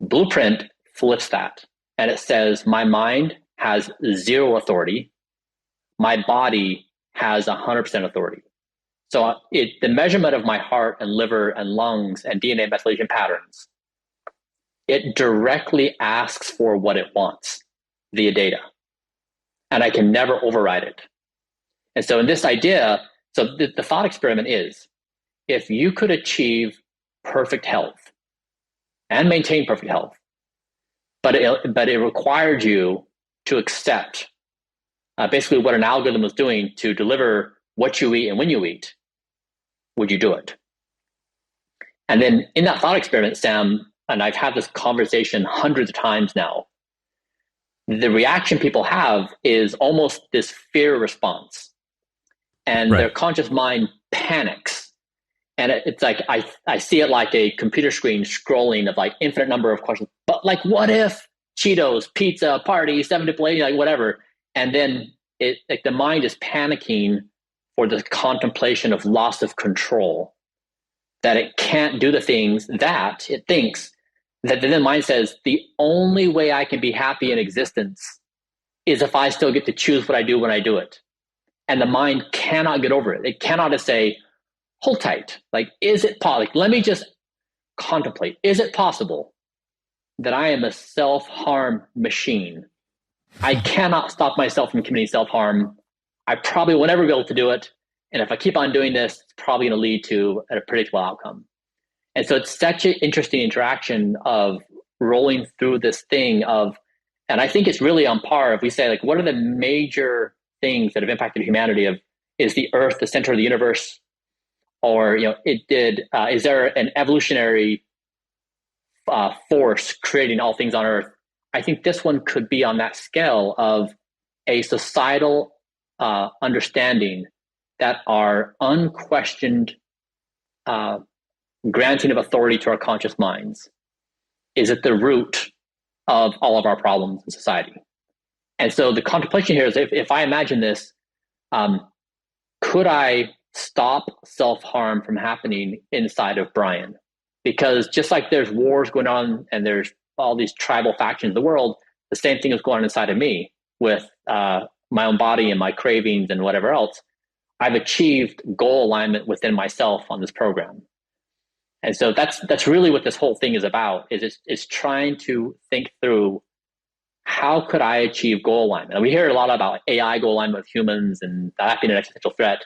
Blueprint flips that, and it says, my mind has 0 authority. My body has 100% authority. So the measurement of my heart and liver and lungs and DNA methylation patterns, it directly asks for what it wants via data. And I can never override it. And so in this idea, so the thought experiment is, if you could achieve perfect health and maintain perfect health, but it required you to accept basically what an algorithm was doing to deliver what you eat and when you eat, would you do it? And then in that thought experiment, Sam, and I've had this conversation hundreds of times now, the reaction people have is almost this fear response. And their conscious mind panics. And it's like, I see it like a computer screen scrolling of like infinite number of questions. But like, what if Cheetos, pizza, party, 7 to 8, like whatever. And then the mind is panicking for the contemplation of loss of control, that it can't do the things that it thinks, that then the mind says, the only way I can be happy in existence is if I still get to choose what I do when I do it. And the mind cannot get over it. It cannot just say, hold tight. Like, is it possible? Like, let me just contemplate. Is it possible that I am a self-harm machine? I cannot stop myself from committing self-harm. I probably will never be able to do it. And if I keep on doing this, it's probably going to lead to a predictable outcome. And so it's such an interesting interaction of rolling through this thing of, and I think it's really on par if we say, like, what are the major things that have impacted humanity? Is the Earth the center of the universe? Or, is there an evolutionary force creating all things on Earth? I think this one could be on that scale of a societal understanding that our unquestioned granting of authority to our conscious minds is at the root of all of our problems in society. And so the contemplation here is, if I imagine this, could I stop self-harm from happening inside of Bryan? Because just like there's wars going on and there's all these tribal factions in the world, the same thing is going on inside of me with my own body and my cravings and whatever else. I've achieved goal alignment within myself on this program. And so that's really what this whole thing is about, is it's trying to think through, how could I achieve goal alignment? And we hear a lot about AI goal alignment with humans and that being an existential threat.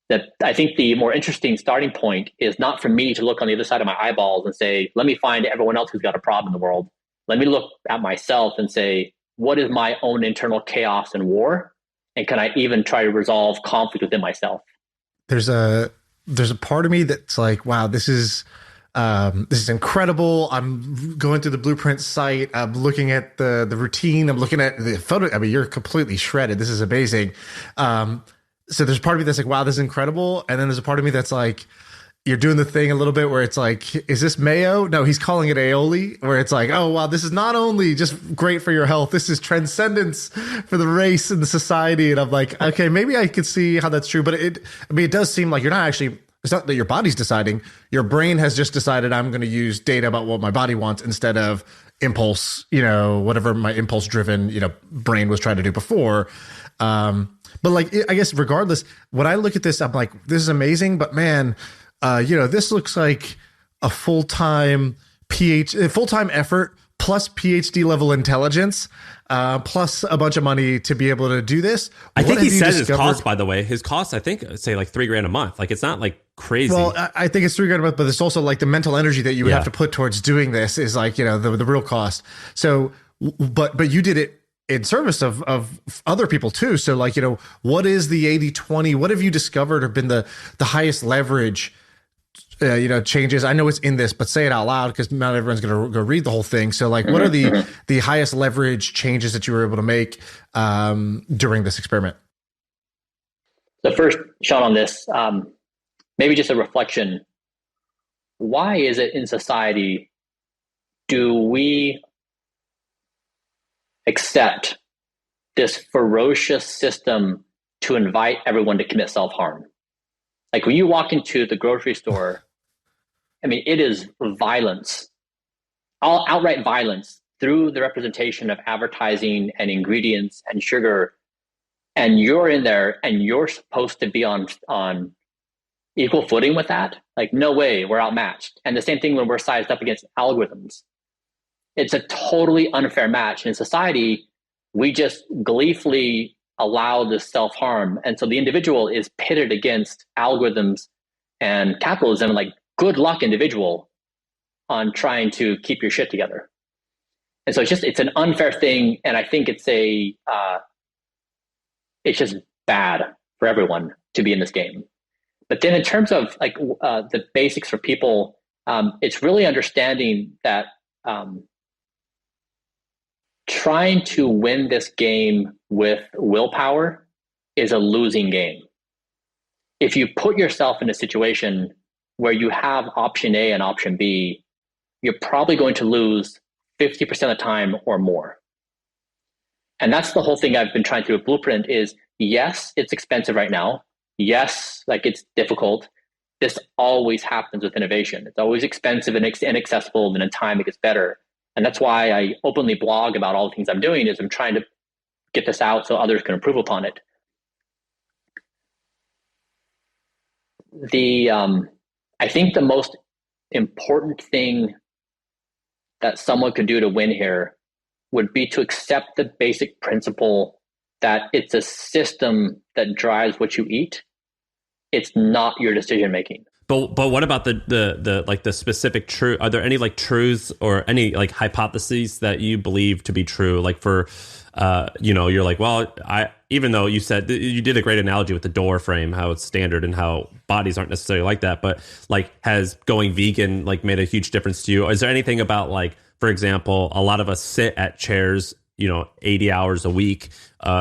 That I think the more interesting starting point is not for me to look on the other side of my eyeballs and say, let me find everyone else who's got a problem in the world. Let me look at myself and say, what is my own internal chaos and war? And can I even try to resolve conflict within myself? There's a part of me that's like, wow, this is incredible. I'm going through the Blueprint site. I'm looking at the routine. I'm looking at the photo. I mean, you're completely shredded. This is amazing. So there's part of me that's like, wow, this is incredible. And then there's a part of me that's like, you're doing the thing a little bit where it's like, is this mayo? No, he's calling it aioli, where it's like, oh, wow, this is not only just great for your health, this is transcendence for the race and the society. And I'm like, okay, maybe I could see how that's true. But it does seem like you're not actually, it's not that your body's deciding. Your brain has just decided, I'm going to use data about what my body wants instead of impulse, whatever my impulse driven, brain was trying to do before. But like, I guess regardless, when I look at this, I'm like, this is amazing, but man, this looks like a full-time effort plus PhD level intelligence, plus a bunch of money to be able to do this. I think he said his cost, by the way. His cost, I think, say like $3,000 a month. Like, it's not like crazy. Well, I think it's $3,000 a month, but it's also like the mental energy that you would have to put towards doing this is like, the real cost. So, but you did it in service of other people too. So like, what is the 80-20? What have you discovered or been the highest leverage changes? I know it's in this, but say it out loud because not everyone's going to go read the whole thing. So like, what are the highest leverage changes that you were able to make during this experiment? So first, Shaan, on this, maybe just a reflection. Why is it in society do we accept this ferocious system to invite everyone to commit self-harm. Like when you walk into the grocery store, I mean, it is violence, all outright violence through the representation of advertising and ingredients and sugar. And you're in there and you're supposed to be on equal footing with that. Like, no way, we're outmatched. And the same thing when we're sized up against algorithms. It's a totally unfair match. In society, we just gleefully allow this self-harm. And so the individual is pitted against algorithms and capitalism. Like, good luck, individual, on trying to keep your shit together. And so it's an unfair thing. And I think it's just bad for everyone to be in this game. But then in terms of like the basics for people, it's really understanding that trying to win this game with willpower is a losing game. If you put yourself in a situation where you have option A and option B, you're probably going to lose 50% of the time or more. And that's the whole thing I've been trying to do with Blueprint is, yes, it's expensive right now. Yes, like it's difficult. This always happens with innovation. It's always expensive and inaccessible, and in time it gets better. And that's why I openly blog about all the things I'm doing is I'm trying to get this out so others can improve upon it. I think the most important thing that someone could do to win here would be to accept the basic principle that it's a system that drives what you eat. It's not your decision making. But what about the like the specific truth? Are there any like truths or any like hypotheses that you believe to be true? Like for you're like, well, even though you said you did a great analogy with the door frame, how it's standard and how bodies aren't necessarily like that, but like has going vegan like made a huge difference to you? Is there anything about like, for example, a lot of us sit at chairs 80 hours a week,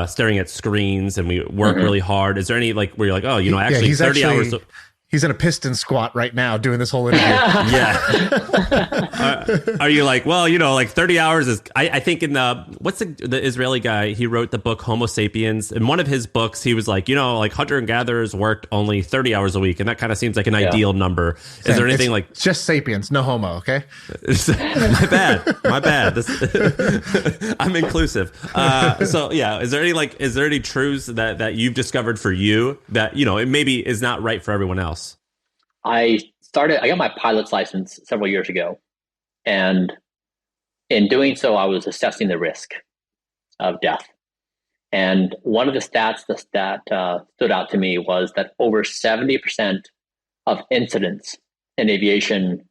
staring at screens, and we work really hard. Is there any like where you're like, oh, actually he's 30 hours. He's in a piston squat right now doing this whole interview. Yeah. Are you like, well, like 30 hours is, I think in what's the Israeli guy, he wrote the book Homo Sapiens. In one of his books, he was like, like hunter and gatherers worked only 30 hours a week. And that kind of seems like an ideal number. Is there anything like just sapiens, no homo. Okay. My bad. I'm inclusive. So yeah. Is there any truths that you've discovered for you that, it maybe is not right for everyone else? I got my pilot's license several years ago. And in doing so, I was assessing the risk of death. And one of the stats that stood out to me was that over 70% of incidents in aviation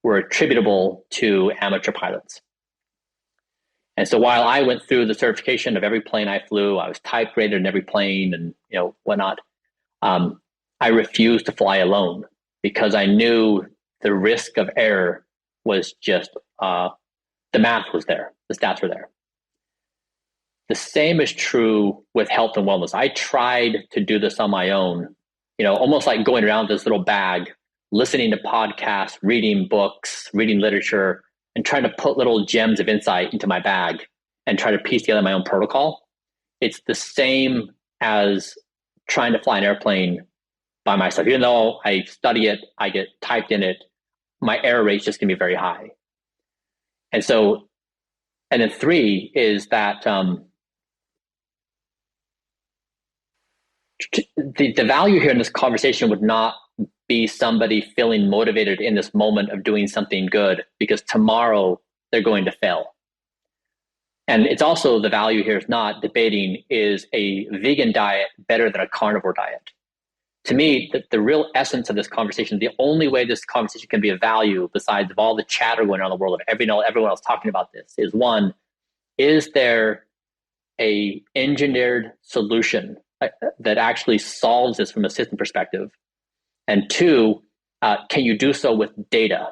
were attributable to amateur pilots. And so while I went through the certification of every plane I flew, I was type rated in every plane and whatnot, I refused to fly alone because I knew the risk of error was just, the math was there, the stats were there. The same is true with health and wellness. I tried to do this on my own, almost like going around this little bag, listening to podcasts, reading books, reading literature, and trying to put little gems of insight into my bag and try to piece together my own protocol. It's the same as trying to fly an airplane by myself. Even though I study it, I get typed in it, my error rate is just going to be very high. And then 3 is that the value here in this conversation would not be somebody feeling motivated in this moment of doing something good because tomorrow they're going to fail. And it's also the value here is not debating, is a vegan diet better than a carnivore diet? To me, the real essence of this conversation, the only way this conversation can be of value, besides of all the chatter going on in the world of everyone else talking about this, is one, is there a engineered solution that actually solves this from a system perspective? And 2, can you do so with data?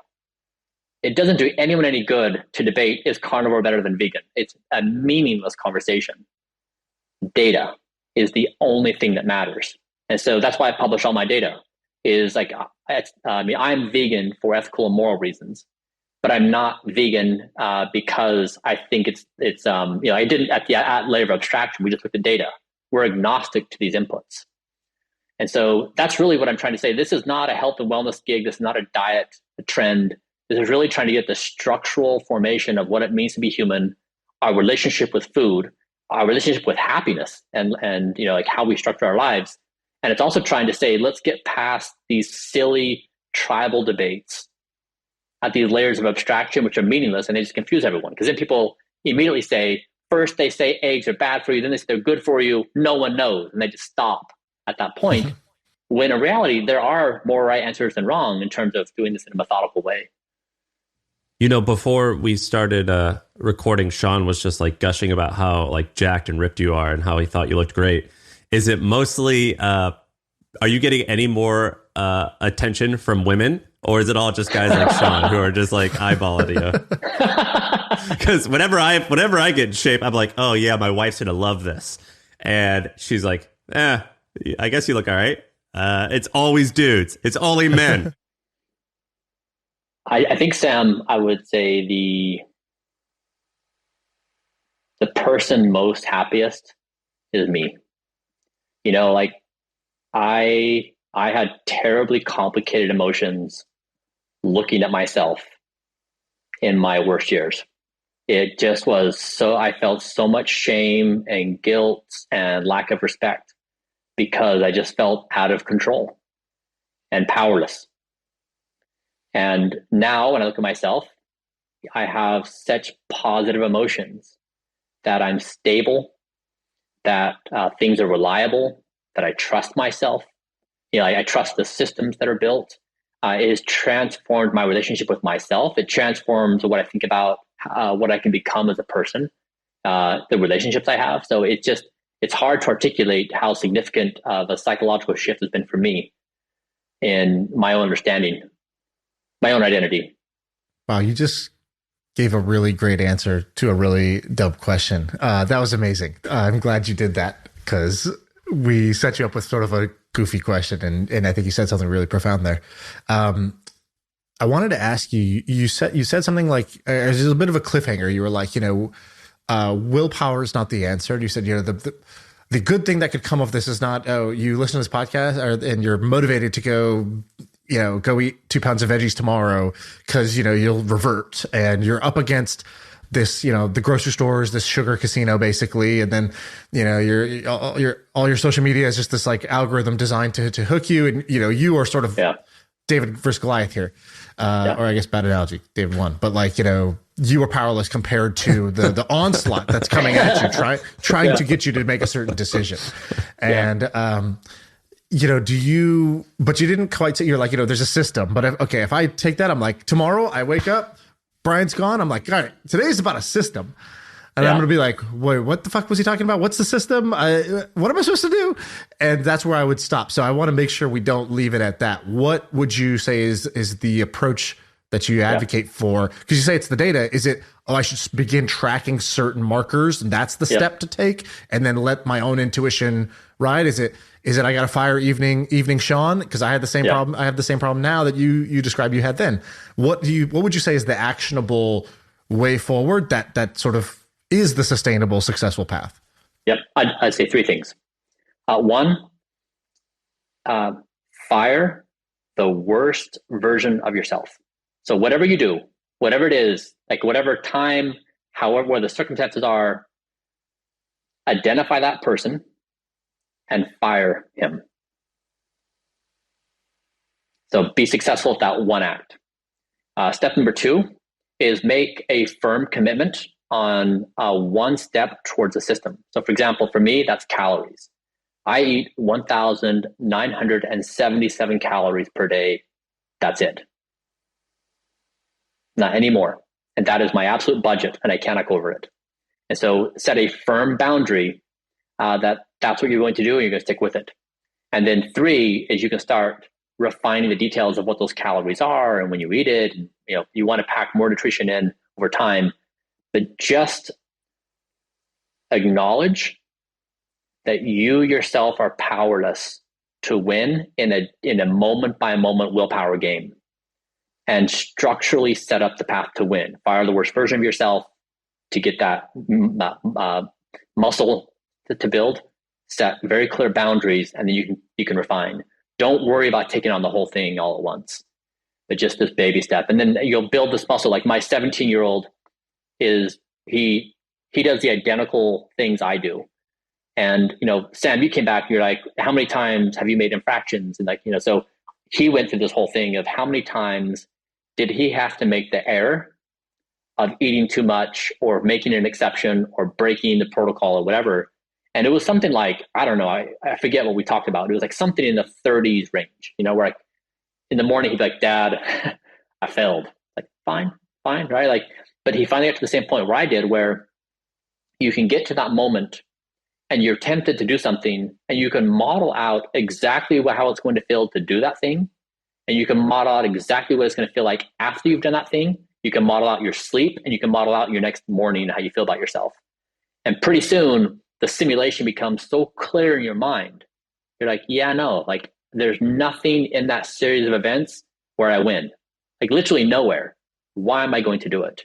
It doesn't do anyone any good to debate, is carnivore better than vegan? It's a meaningless conversation. Data is the only thing that matters. And so that's why I publish all my data, is like, I'm vegan for ethical and moral reasons. but I'm not vegan because I think it's I didn't at layer of abstraction. We just looked at data. We're agnostic to these inputs. And so that's really what I'm trying to say. This is not a health and wellness gig. This is not a diet trend. This is really trying to get the structural formation of what it means to be human, our relationship with food, our relationship with happiness, and like how we structure our lives. And it's also trying to say, let's get past these silly tribal debates at these layers of abstraction, which are meaningless, and they just confuse everyone. Because then people immediately say, first they say eggs are bad for you, then they say they're good for you. No one knows, and they just stop at that point. When in reality, there are more right answers than wrong in terms of doing this in a methodical way. Before we started recording, Shaan was just like gushing about how like jacked and ripped you are and how he thought you looked great. Is it mostly, are you getting any more attention from women, or is it all just guys like Shaan who are just like eyeballing you? Because whenever I get in shape, I'm like, oh yeah, my wife's gonna love this. And she's like, I guess you look all right. It's always dudes. It's only men. I think, Sam, I would say the person most happiest is me. Like I had terribly complicated emotions looking at myself in my worst years. It just was I felt so much shame and guilt and lack of respect because I just felt out of control and powerless. And now when I look at myself, I have such positive emotions that I'm stable, that things are reliable, that I trust myself. I trust the systems that are built. It has transformed my relationship with myself. It transforms what I think about what I can become as a person, the relationships I have. So it's hard to articulate how significant of a psychological shift has been for me in my own understanding, my own identity. Wow, you just gave a really great answer to a really dope question. That was amazing. I'm glad you did that because we set you up with sort of a goofy question, and I think you said something really profound there. I wanted to ask you. You said something like there's a bit of a cliffhanger. You were like, willpower is not the answer. And you said, the good thing that could come of this is not, you listen to this podcast and you're motivated to go eat 2 pounds of veggies tomorrow because, you'll revert and you're up against this, the grocery stores, this sugar casino, basically. And then, all your social media is just this like algorithm designed to hook you. And, you are sort of David versus Goliath here. Or I guess bad analogy, David won. But like, you are powerless compared to the onslaught that's coming at you, trying to get you to make a certain decision. And, but you didn't quite say, you're like, there's a system, but if I take that, I'm like, tomorrow I wake up, Brian's gone. I'm like, all right, today's about a system. And I'm going to be like, wait, what the fuck was he talking about? What's the system? What am I supposed to do? And that's where I would stop. So I want to make sure we don't leave it at that. What would you say is the approach that you advocate for? Because you say it's the data. Is it, I should begin tracking certain markers and that's the step to take and then let my own intuition ride? Is it I got to fire evening Shaan? Because I had the same problem. I have the same problem now that you described you had then. What would you say is the actionable way forward that sort of is the sustainable, successful path? Yep. I'd say three things. One, fire the worst version of yourself. So whatever you do, whatever it is, like whatever time, where the circumstances are, identify that person and fire him. So be successful at that one act. Step number two is make a firm commitment on one step towards a system. So for example, for me, that's calories. I eat 1,977 calories per day. That's it. Not anymore. And that is my absolute budget, and I cannot go over it. And so set a firm boundary that's what you're going to do, and you're going to stick with it. And then three is you can start refining the details of what those calories are and when you eat it. And, you want to pack more nutrition in over time, but just acknowledge that you yourself are powerless to win in a moment by moment willpower game. and structurally set up the path to win. Fire the worst version of yourself to get that muscle to build. Set very clear boundaries, and then you can refine. Don't worry about taking on the whole thing all at once, but just this baby step, and then you'll build this muscle. Like my 17-year-old is he does the identical things I do. And, Sam, you came back, you're like, how many times have you made infractions? And like, so he went through this whole thing of how many times did he have to make the error of eating too much or making an exception or breaking the protocol or whatever. And it was something like, I don't know, I forget what we talked about. It was like something in the 30s range, where like in the morning, he'd be like, Dad, I failed. Like, fine, right? Like, but he finally got to the same point where I did, where you can get to that moment and you're tempted to do something and you can model out exactly how it's going to feel to do that thing. And you can model out exactly what it's going to feel like after you've done that thing. You can model out your sleep and you can model out your next morning, how you feel about yourself. And pretty soon the simulation becomes so clear in your mind. You're like, yeah, no, like there's nothing in that series of events where I win, like literally nowhere. Why am I going to do it?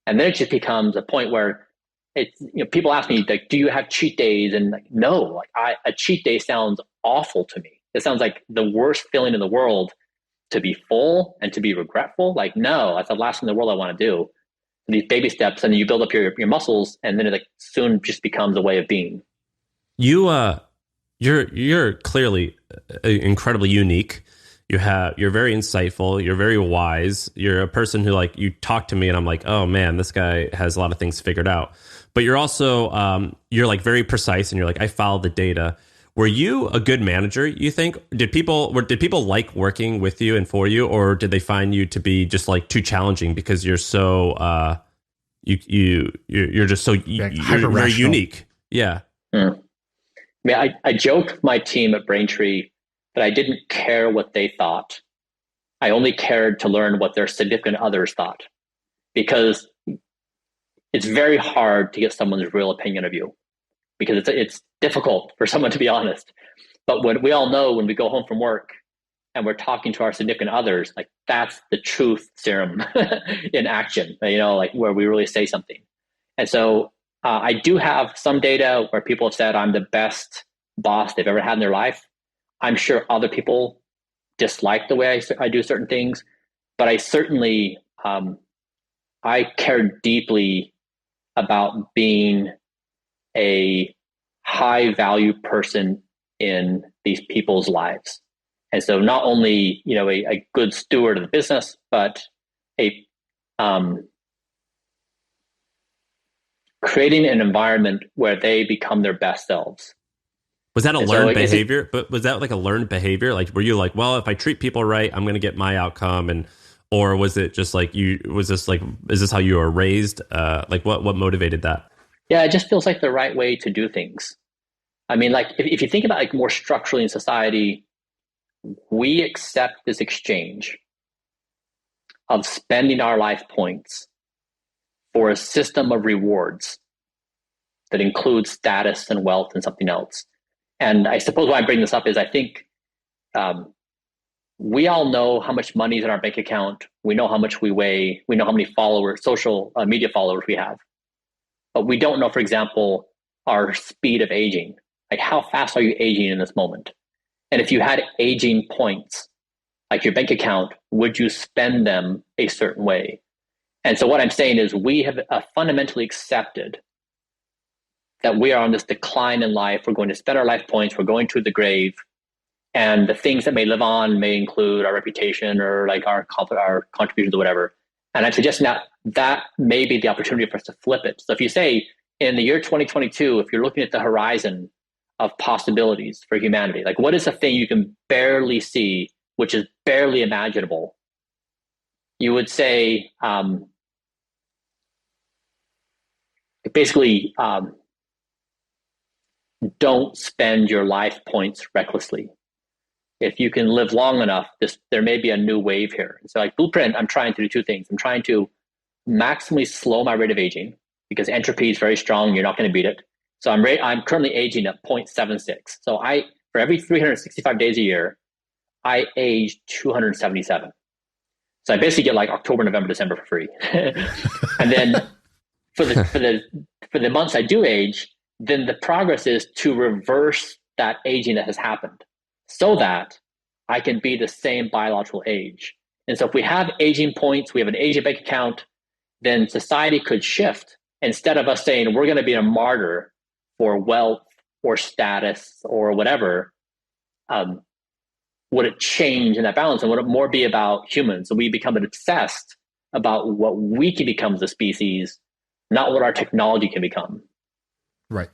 And then it just becomes a point where it's, people ask me like, do you have cheat days? And like, no, like a cheat day sounds awful to me. It sounds like the worst feeling in the world to be full and to be regretful. Like, no, that's the last thing in the world I want to do. These baby steps, and then you build up your muscles, and then it like soon just becomes a way of being. You're clearly incredibly unique. You're very insightful. You're very wise. You're a person who, like, you talk to me and I'm like, oh man, this guy has a lot of things figured out. But you're also you're like very precise, and you're like, I follow the data. Were you a good manager, you think? Did people like working with you and for you, or did they find you to be just like too challenging because you're so you're just so you're very unique? Yeah. I mean, I joked with my team at Braintree that I didn't care what they thought. I only cared to learn what their significant others thought, because it's very hard to get someone's real opinion of you, because it's difficult for someone to be honest. But when we all know, when we go home from work and we're talking to our significant others, like that's the truth serum in action, like where we really say something. And so I do have some data where people have said I'm the best boss they've ever had in their life. I'm sure other people dislike the way I do certain things, but I certainly, I care deeply about being a high value person in these people's lives. And so not only, a good steward of the business, but creating an environment where they become their best selves. Was that a learned behavior? But was that like a learned behavior? Like, were you like, well, if I treat people right, I'm going to get my outcome? Or was it just like is this how you were raised? Like what motivated that? Yeah, it just feels like the right way to do things. I mean, like if you think about like more structurally in society, we accept this exchange of spending our life points for a system of rewards that includes status and wealth and something else. And I suppose why I bring this up is I think we all know how much money is in our bank account. We know how much we weigh. We know how many followers, social media followers we have. But we don't know, for example, our speed of aging. Like, how fast are you aging in this moment? And if you had aging points, like your bank account, would you spend them a certain way? And so what I'm saying is we have fundamentally accepted that we are on this decline in life. We're going to spend our life points. We're going to the grave. And the things that may live on may include our reputation or like our contributions or whatever. And I'm suggesting that may be the opportunity for us to flip it. So if you say in the year 2022, if you're looking at the horizon of possibilities for humanity, like what is the thing you can barely see, which is barely imaginable? You would say, basically, don't spend your life points recklessly. If you can live long enough, there may be a new wave here. So like Blueprint, I'm trying to do two things. I'm trying to maximally slow my rate of aging because entropy is very strong. You're not going to beat it. So I'm currently aging at 0.76. So for every 365 days a year, I age 277. So I basically get like October, November, December for free. And then for the months I do age, then the progress is to reverse that aging that has happened so that I can be the same biological age. And so if we have aging points, we have an aging bank account, then society could shift. Instead of us saying we're going to be a martyr for wealth or status or whatever, would it change in that balance? And would it more be about humans? So we become obsessed about what we can become as a species, not what our technology can become. Right.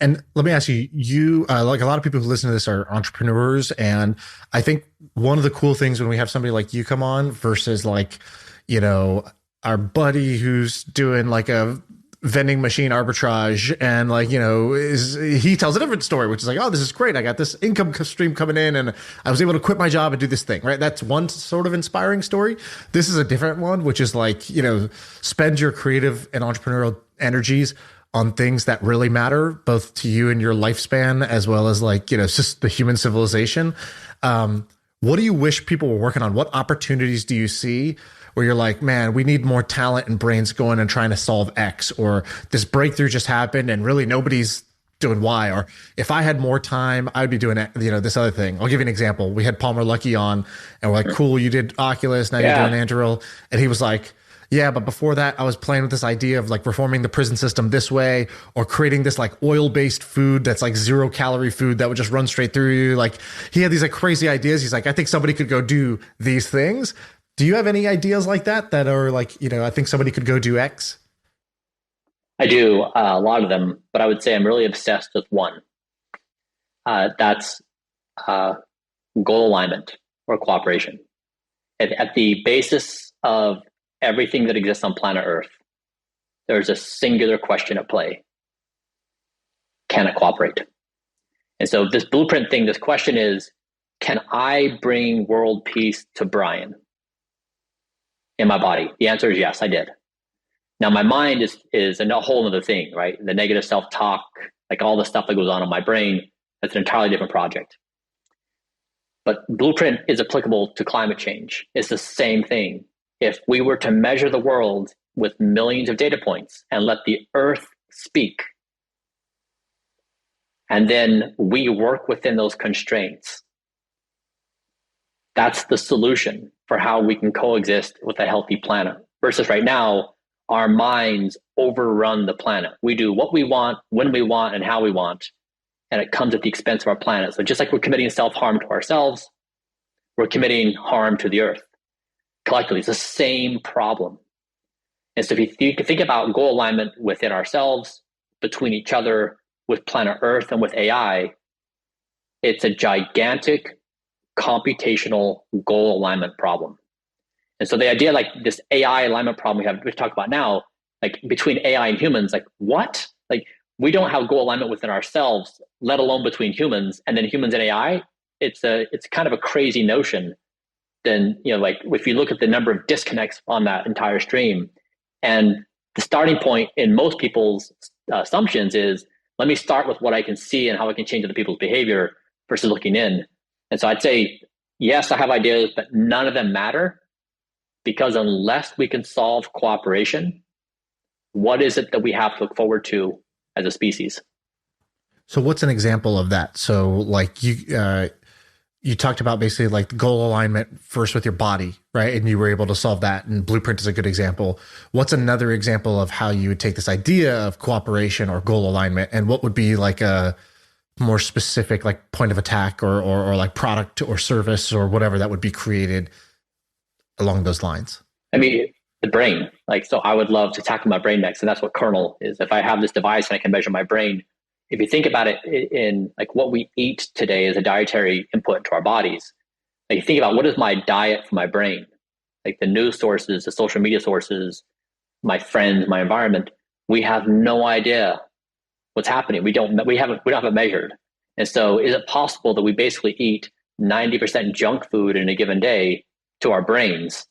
And let me ask you, like a lot of people who listen to this are entrepreneurs. And I think one of the cool things when we have somebody like you come on versus like, you know, our buddy who's doing like a vending machine arbitrage and like, you know, he tells a different story, which is like, oh, this is great. I got this income stream coming in and I was able to quit my job and do this thing, right? That's one sort of inspiring story. This is a different one, which is like, you know, spend your creative and entrepreneurial energies on things that really matter, both to you and your lifespan, as well as like, you know, just the human civilization. What do you wish people were working on? What opportunities do you see where you're like, man, we need more talent and brains going and trying to solve X, or this breakthrough just happened and really nobody's doing Y, or if I had more time, I'd be doing, you know, this other thing. I'll give you an example. We had Palmer Luckey on and we're like, cool, you did Oculus, now you're doing Anduril. And he was like, yeah, but before that, I was playing with this idea of like reforming the prison system this way, or creating this like oil-based food that's like 0-calorie food that would just run straight through you. Like he had these like crazy ideas. He's like, I think somebody could go do these things. Do you have any ideas like that are like, you know, I think somebody could go do X? I do, a lot of them, but I would say I'm really obsessed with one. That's goal alignment or cooperation. At the basis of everything that exists on planet Earth, there's a singular question at play. Can it cooperate? And so this blueprint thing, this question is, can I bring world peace to Bryan in my body? The answer is yes, I did. Now my mind is a whole other thing, right? The negative self-talk, like all the stuff that goes on in my brain, that's an entirely different project. But blueprint is applicable to climate change. It's the same thing. If we were to measure the world with millions of data points and let the Earth speak, and then we work within those constraints, that's the solution for how we can coexist with a healthy planet. Versus right now, our minds overrun the planet. We do what we want, when we want, and how we want, and it comes at the expense of our planet. So just like we're committing self-harm to ourselves, we're committing harm to the Earth. Collectively, it's the same problem. And so if you think about goal alignment within ourselves, between each other, with planet Earth and with AI, it's a gigantic computational goal alignment problem. And so the idea, like this AI alignment problem we talk about now, like between AI and humans, like what? Like we don't have goal alignment within ourselves, let alone between humans, and then humans and AI. It's kind of a crazy notion. Then, you know, like if you look at the number of disconnects on that entire stream, and the starting point in most people's assumptions is, let me start with what I can see and how I can change other people's behavior versus looking in. And so I'd say, yes, I have ideas, but none of them matter, because unless we can solve cooperation, what is it that we have to look forward to as a species? So what's an example of that? So like you talked about basically like goal alignment first with your body, right? And you were able to solve that. And Blueprint is a good example. What's another example of how you would take this idea of cooperation or goal alignment? And what would be like a more specific like point of attack or like product or service or whatever that would be created along those lines? I mean, the brain. Like, so I would love to tackle my brain next. And that's what Kernel is. If I have this device and I can measure my brain, if you think about it in like what we eat today as a dietary input to our bodies, like you think about what is my diet for my brain, like the news sources, the social media sources, my friends, my environment, we have no idea what's happening. We don't have it measured. And so is it possible that we basically eat 90% junk food in a given day to our brains,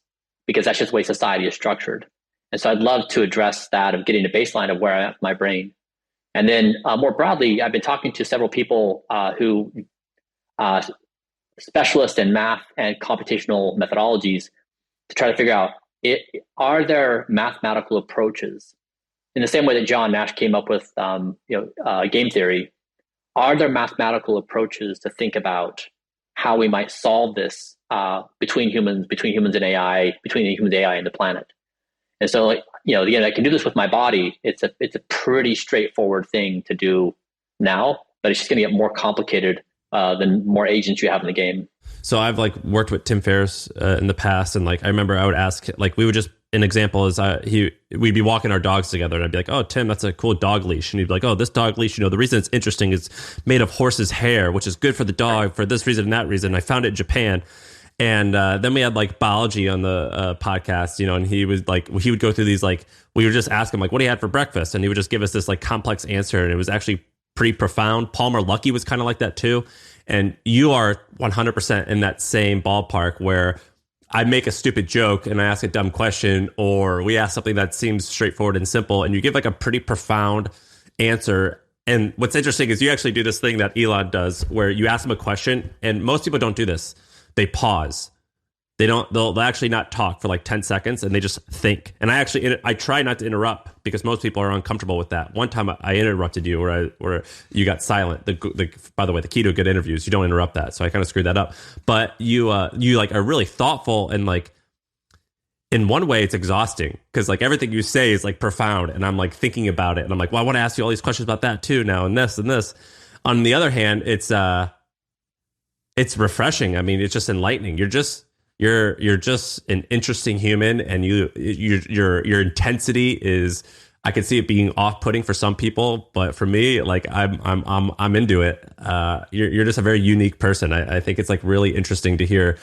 because that's just the way society is structured? And so I'd love to address that, of getting a baseline of where I'm at with my brain. And then more broadly, I've been talking to several people who specialists in math and computational methodologies to try to figure out are there mathematical approaches in the same way that John Nash came up with game theory. Are there mathematical approaches to think about how we might solve this between humans and AI, between the humans, AI, and the planet? And so, again, I can do this with my body. It's a pretty straightforward thing to do now, but it's just going to get more complicated the more agents you have in the game. So I've worked with Tim Ferriss in the past, and I remember I would ask, we would just, an example is we'd be walking our dogs together, and I'd be like, "Oh, Tim, that's a cool dog leash," and he'd be like, "Oh, this dog leash, the reason it's interesting is made of horse's hair, which is good for the dog for this reason and that reason. I found it in Japan." And then we had Balaji on the podcast, and he was he would go through these we would just ask him what do you had for breakfast, and he would just give us this complex answer, and it was actually pretty profound. Palmer Luckey was kind of like that too. And you are 100% in that same ballpark where I make a stupid joke and I ask a dumb question, or we ask something that seems straightforward and simple, and you give a pretty profound answer. And what's interesting is you actually do this thing that Elon does where you ask them a question, and most people don't do this. They pause. They'll actually not talk for 10 seconds, and they just think. And I try not to interrupt because most people are uncomfortable with that. One time I interrupted you where you got silent. By the way, the key to a good interview is you don't interrupt that. So I kind of screwed that up. But you are really thoughtful, and in one way it's exhausting because everything you say is profound, and I'm thinking about it, and I'm well, I want to ask you all these questions about that too now, and this and this. On the other hand, it's refreshing. I mean, it's just enlightening. You're just an interesting human, and your intensity is, I can see it being off-putting for some people, but for me, I'm into it. You're just a very unique person. I think it's really interesting to hear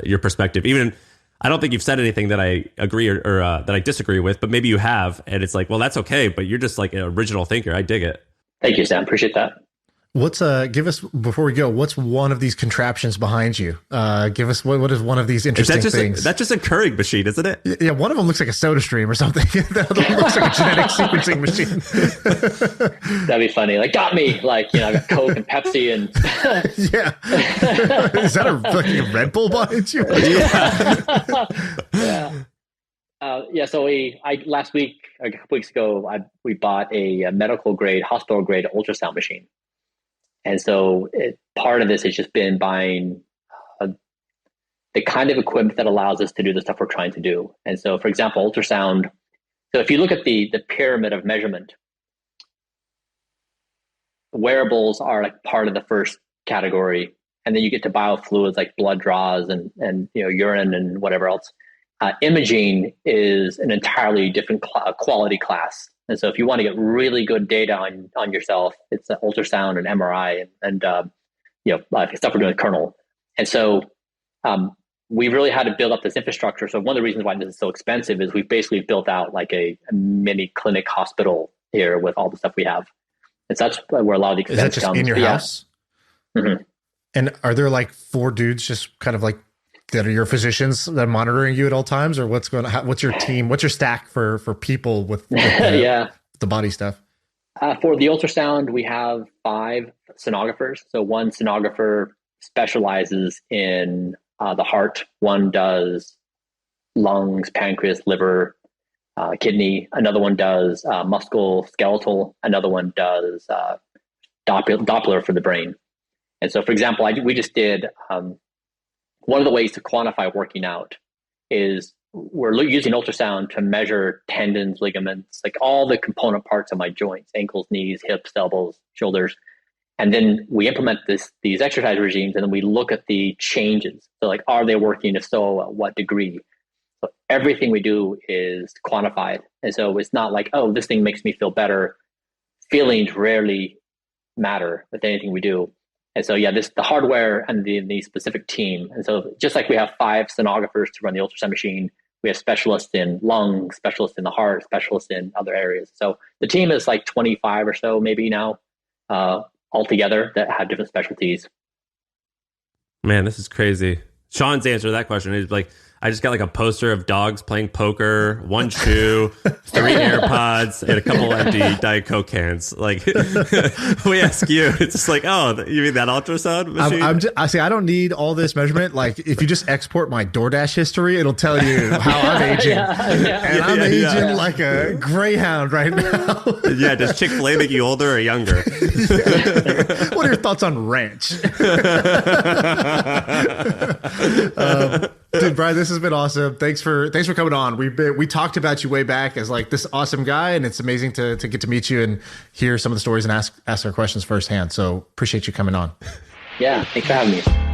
your perspective. Even I don't think you've said anything that I agree or that I disagree with, but maybe you have, and it's well, that's okay. But you're just an original thinker. I dig it. Thank you, Sam. Appreciate that. What's give us, before we go, what's one of these contraptions behind you? Give us what is one of these interesting things? That's just a Keurig machine, isn't it? Yeah, one of them looks like a soda stream or something. The other one looks like a genetic sequencing machine. That'd be funny. Got me. I got Coke and Pepsi and yeah. Is that a fucking Red Bull behind you? Yeah. So last week, a couple weeks ago, we bought a medical grade, hospital grade ultrasound machine. And so part of this has just been buying the kind of equipment that allows us to do the stuff we're trying to do. And so, for example, ultrasound. So if you look at the pyramid of measurement, wearables are part of the first category. And then you get to biofluids like blood draws and urine and whatever else. Imaging is an entirely different quality class. And so if you want to get really good data on yourself, it's an ultrasound and MRI and stuff we're doing with Kernel. And so we really had to build up this infrastructure. So one of the reasons why this is so expensive is we've basically built out a mini clinic hospital here with all the stuff we have. And so that's where a lot of the expense comes. Is that just in your house? Mm-hmm. And are there 4 dudes just kind of that are your physicians that are monitoring you at all times, or what's your team? What's your stack for people with the body stuff? For the ultrasound, we have 5 sonographers. So one sonographer specializes in the heart. One does lungs, pancreas, liver, kidney. Another one does musculoskeletal. Another one does Doppler for the brain. And so, for example, we just did one of the ways to quantify working out is we're using ultrasound to measure tendons, ligaments, all the component parts of my joints, ankles, knees, hips, elbows, shoulders. And then we implement these exercise regimes, and then we look at the changes. So are they working? If so, at what degree? So everything we do is quantified. And so it's not oh, this thing makes me feel better. Feelings rarely matter with anything we do. And so, the hardware and the specific team. And so just like we have 5 sonographers to run the ultrasound machine, we have specialists in lungs, specialists in the heart, specialists in other areas. So the team is 25 or so maybe now altogether that have different specialties. Man, this is crazy. Shaan's answer to that question is I just got like a poster of dogs playing poker, one shoe, 3 AirPods, and a couple empty Diet Coke cans. Like, we ask you, it's just like, oh, you mean that ultrasound machine? I say I don't need all this measurement. Like, if you just export my DoorDash history, it'll tell you how I'm aging. And I'm aging like a greyhound right now. Yeah, does Chick-fil-A make you older or younger? What are your thoughts on ranch? Dude, Bryan, this has been awesome. Thanks for coming on. We talked about you way back as like this awesome guy, and it's amazing to get to meet you and hear some of the stories and ask our questions firsthand. So appreciate you coming on. Yeah, thanks for having me.